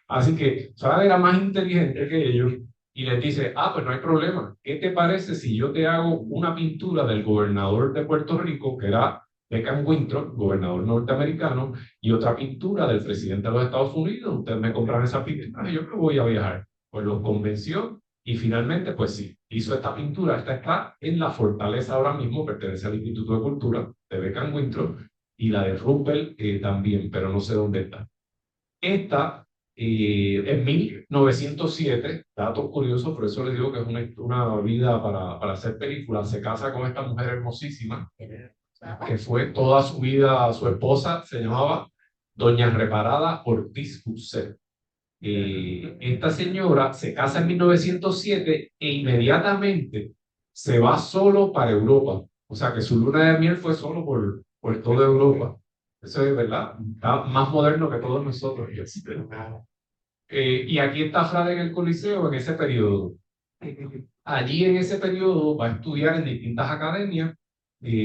Así que Frade era más inteligente que ellos y les dice, pues no hay problema. ¿Qué te parece si yo te hago una pintura del gobernador de Puerto Rico, que era Deccan Winthrop, gobernador norteamericano, y otra pintura del presidente de los Estados Unidos? Ustedes me compran esa pintura y yo me voy a viajar. Pues los convenció y finalmente, pues sí, hizo esta pintura. Esta está en la fortaleza ahora mismo, pertenece al Instituto de Cultura de Deccan Winthrop, y la de Ruppel también, pero no sé dónde está. Esta, en 1907, datos curiosos, por eso les digo que es una vida para hacer películas, se casa con esta mujer hermosísima, que fue toda su vida su esposa, se llamaba Doña Reparada Ortiz Fuset. Esta señora se casa en 1907 e inmediatamente se va solo para Europa. O sea que su luna de miel fue solo por toda Europa. Eso es verdad, está más moderno que todos nosotros. Y aquí está Frade en el Coliseo en ese periodo. Allí en ese periodo va a estudiar en distintas academias,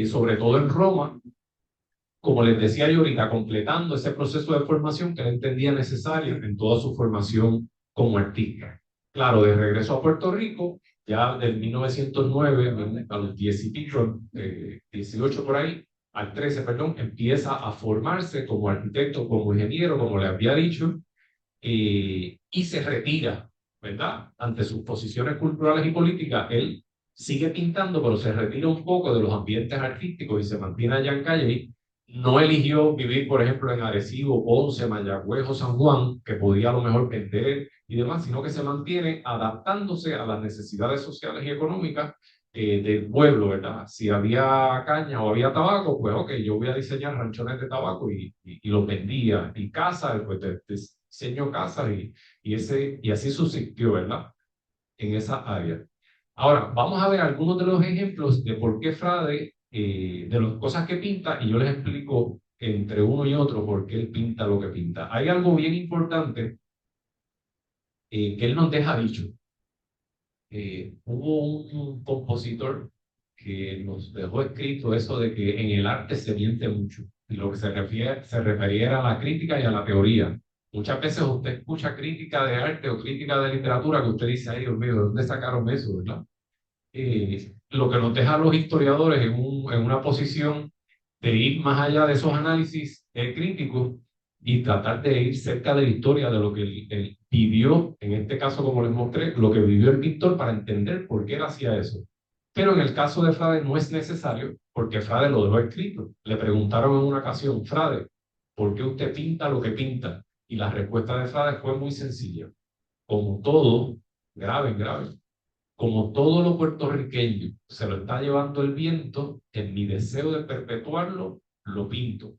sobre todo en Roma, como les decía yo ahorita, completando ese proceso de formación que él entendía necesario en toda su formación como artista. Claro, de regreso a Puerto Rico, ya del 1909 a los 10 y pico, 18 por ahí, al 13, perdón, empieza a formarse como arquitecto, como ingeniero, como le había dicho, y se retira, ¿verdad? Ante sus posiciones culturales y políticas, él sigue pintando, pero se retira un poco de los ambientes artísticos y se mantiene allá en calle. No eligió vivir, por ejemplo, en Arecibo, Ponce, Mayagüez o San Juan, que podía a lo mejor vender y demás, sino que se mantiene adaptándose a las necesidades sociales y económicas del pueblo, ¿verdad? Si había caña o había tabaco, pues ok, yo voy a diseñar ranchones de tabaco y los vendía. Y casas, pues diseño casas y así subsistió, ¿verdad? En esa área. Ahora, vamos a ver algunos de los ejemplos de por qué Frade, de las cosas que pinta, y yo les explico entre uno y otro por qué él pinta lo que pinta. Hay algo bien importante que él nos deja dicho. hubo un compositor que nos dejó escrito eso de que en el arte se miente mucho. Y lo que se refería era a la crítica y a la teoría. Muchas veces usted escucha crítica de arte o crítica de literatura que usted dice, ay Dios mío, ¿de dónde sacaron eso, verdad? Lo que nos deja a los historiadores en una posición de ir más allá de esos análisis críticos y tratar de ir cerca de la historia de lo que él vivió, en este caso, como les mostré, lo que vivió el pintor para entender por qué él hacía eso. Pero en el caso de Frade no es necesario, porque Frade lo dejó escrito. Le preguntaron en una ocasión, Frade, ¿por qué usted pinta lo que pinta? Y la respuesta de Frade fue muy sencilla. Como todo, grave, como todo lo puertorriqueño se lo está llevando el viento, en mi deseo de perpetuarlo, lo pinto.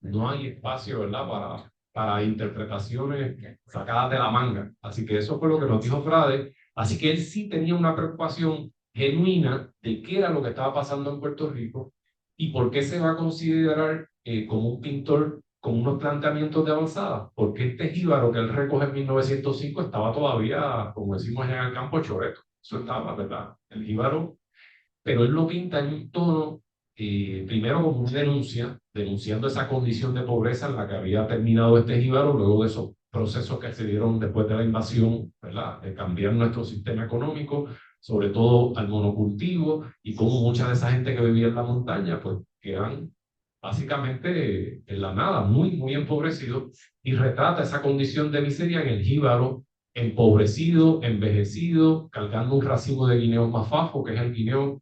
No hay espacio, ¿verdad?, para interpretaciones sacadas de la manga. Así que eso fue lo que nos dijo Frade. Así que él sí tenía una preocupación genuina de qué era lo que estaba pasando en Puerto Rico y por qué se va a considerar como un pintor con unos planteamientos de avanzada. Porque este jíbaro que él recoge en 1905 estaba todavía, como decimos en el campo, choreto. Eso estaba, ¿verdad? El jíbaro, pero él lo pinta en un tono, primero como una denuncia, denunciando esa condición de pobreza en la que había terminado este jíbaro, luego de esos procesos que se dieron después de la invasión, ¿verdad?, de cambiar nuestro sistema económico, sobre todo al monocultivo, y como mucha de esa gente que vivía en la montaña, pues quedan básicamente en la nada, muy empobrecidos, y retrata esa condición de miseria en el jíbaro, empobrecido, envejecido, cargando un racimo de guineos mafafo, que es el guineo,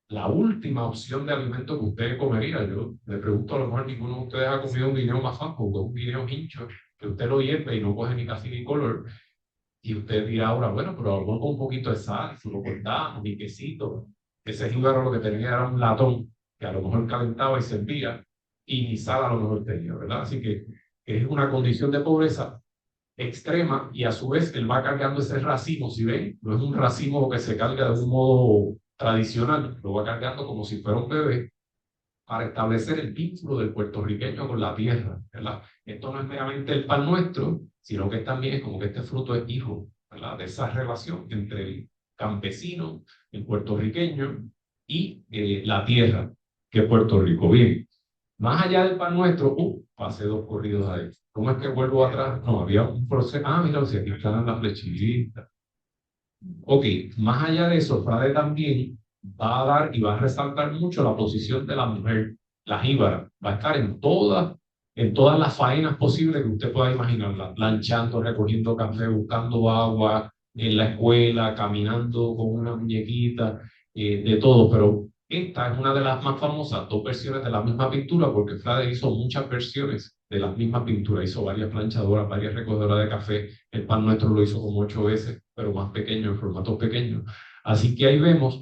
la última opción de alimento que usted comería. Yo le pregunto, a lo mejor ninguno de ustedes ha comido un guineo mafaco o un guineo hincho, que usted lo hierve y no coge ni casi ni color, y usted dirá ahora, bueno, pero a lo mejor con un poquito de sal, si lo cortamos, ni quesito. Ese jíbaro lo que tenía era un latón, que a lo mejor calentaba y servía, y ni sal a lo mejor tenía, ¿verdad? Así que es una condición de pobreza extrema, y a su vez él va cargando ese racimo. Si ven, no es un racimo que se carga de un modo tradicional, lo va cargando como si fuera un bebé para establecer el vínculo del puertorriqueño con la tierra, ¿verdad? Esto no es meramente el pan nuestro, sino que también es como que este fruto es hijo, ¿verdad?, de esa relación entre el campesino, el puertorriqueño y la tierra, que es Puerto Rico. Bien, más allá del pan nuestro, pasé dos corridos ahí. ¿Cómo es que vuelvo atrás? No, había un proceso. Ah, mira, o sea, aquí están las flechitas. Ok, más allá de eso, Frade también va a dar y va a resaltar mucho la posición de la mujer, la jíbara. Va a estar en todas las faenas posibles que usted pueda imaginarla, planchando, recogiendo café, buscando agua, en la escuela, caminando con una muñequita, de todo. Pero esta es una de las más famosas, dos versiones de la misma pintura, porque Frade hizo muchas versiones de las mismas pinturas, hizo varias planchadoras, varias recogedoras de café. El pan nuestro lo hizo como 8 veces, pero más pequeño, en formatos pequeños. Así que ahí vemos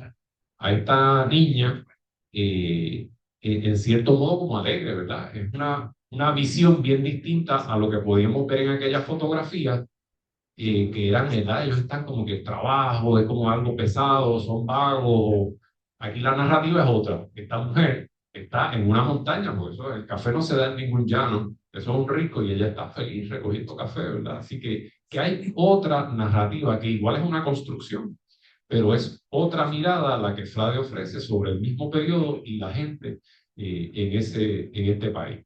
a esta niña, en cierto modo como alegre, ¿verdad? Es una visión bien distinta a lo que podíamos ver en aquellas fotografías, que eran, ¿verdad? Ellos están como que el trabajo es como algo pesado, son vagos. Aquí la narrativa es otra. Esta mujer está en una montaña, porque eso, el café no se da en ningún llano, eso es un rico, y ella está feliz recogiendo café, ¿verdad? Así que hay otra narrativa que igual es una construcción, pero es otra mirada la que Frade ofrece sobre el mismo periodo y la gente, en este país.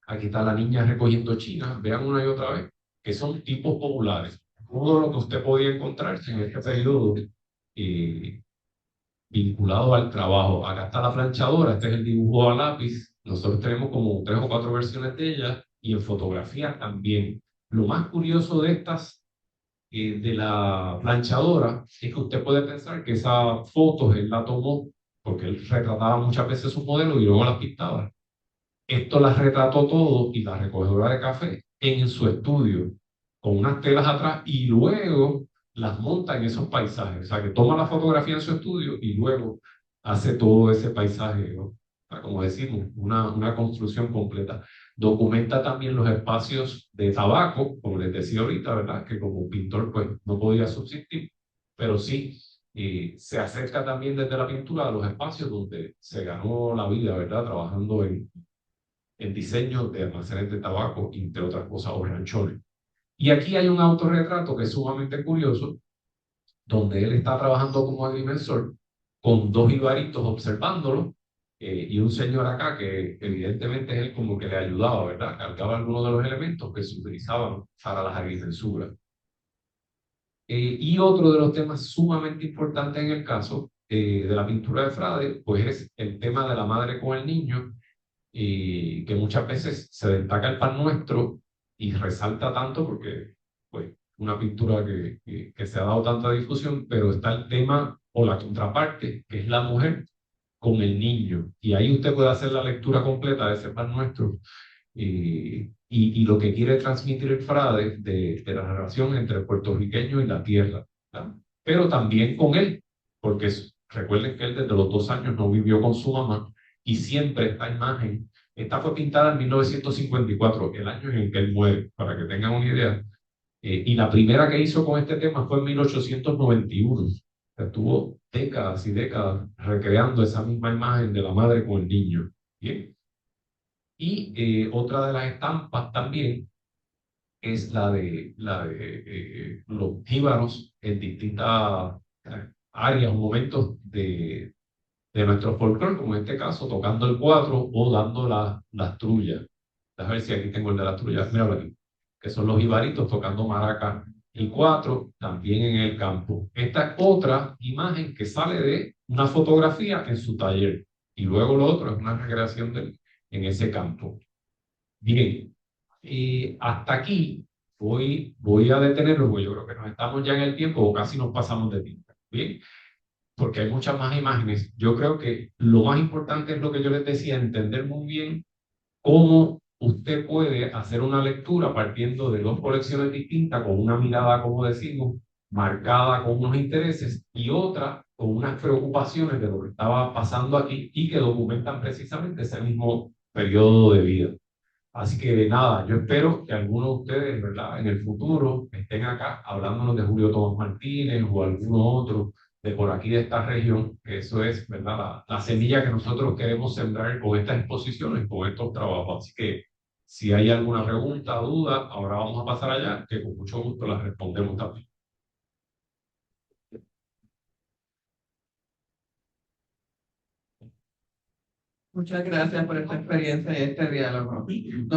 Aquí está la niña recogiendo chinas, vean una y otra vez, que son tipos populares. Todo lo que usted podía encontrarse en este periodo, vinculado al trabajo. Acá está la planchadora, este es el dibujo a lápiz. Nosotros tenemos como 3 o 4 versiones de ella, y en fotografía también. Lo más curioso de estas, de la planchadora, es que usted puede pensar que esas fotos él la tomó porque él retrataba muchas veces sus modelos y luego las pintaba. Esto las retrató todo, y la recogedora de café en su estudio, con unas telas atrás, y luego las monta en esos paisajes. O sea, que toma la fotografía en su estudio y luego hace todo ese paisaje, ¿no? O sea, como decimos, una construcción completa. Documenta también los espacios de tabaco, como les decía ahorita, ¿verdad? Que como pintor pues no podía subsistir, pero sí, se acerca también desde la pintura a los espacios donde se ganó la vida, ¿verdad? Trabajando en diseño de almacenes de tabaco, entre otras cosas, o ranchones. Y aquí hay un autorretrato que es sumamente curioso, donde él está trabajando como agrimensor, con dos ibaritos observándolo, y un señor acá que evidentemente es él como que le ayudaba, ¿verdad? Cargaba algunos de los elementos que se utilizaban para las agrimensuras. Y otro de los temas sumamente importantes en el caso de la pintura de Frade, pues es el tema de la madre con el niño, y que muchas veces se destaca el Pan Nuestro y resalta tanto porque, pues, una pintura que se ha dado tanta difusión, pero está el tema o la contraparte, que es la mujer con el niño. Y ahí usted puede hacer la lectura completa de ese Pan Nuestro y lo que quiere transmitir el Frade de la relación entre el puertorriqueño y la tierra, ¿verdad? Pero también con él, porque recuerden que él desde los 2 años no vivió con su mamá y siempre esta imagen, esta fue pintada en 1954, el año en el que él muere, para que tengan una idea. Y la primera que hizo con este tema fue en 1891. O sea, estuvo décadas y décadas recreando esa misma imagen de la madre con el niño. Bien. Y otra de las estampas también es la de los jíbaros en distintas áreas o momentos de nuestro folclore, como en este caso, tocando el cuatro o dando las trullas. A ver si aquí tengo el de las trullas, míralo aquí, que son los jibaritos tocando maraca y cuatro también en el campo. Esta es otra imagen que sale de una fotografía en su taller y luego lo otro es una recreación en ese campo. Bien, hasta aquí voy a detenerlo, porque yo creo que nos estamos ya en el tiempo o casi nos pasamos de tiempo. Bien, porque hay muchas más imágenes. Yo creo que lo más importante es lo que yo les decía, entender muy bien cómo usted puede hacer una lectura partiendo de dos colecciones distintas, con una mirada, como decimos, marcada con unos intereses y otra con unas preocupaciones de lo que estaba pasando aquí y que documentan precisamente ese mismo periodo de vida. Así que nada, yo espero que algunos de ustedes, ¿verdad?, en el futuro estén acá hablándonos de Julio Tomás Martínez o alguno otro de por aquí de esta región, que eso es, ¿verdad?, la semilla que nosotros queremos sembrar con estas exposiciones, con estos trabajos. Así que si hay alguna pregunta, duda, ahora vamos a pasar allá, que con mucho gusto las respondemos también. Muchas gracias por esta experiencia y este diálogo.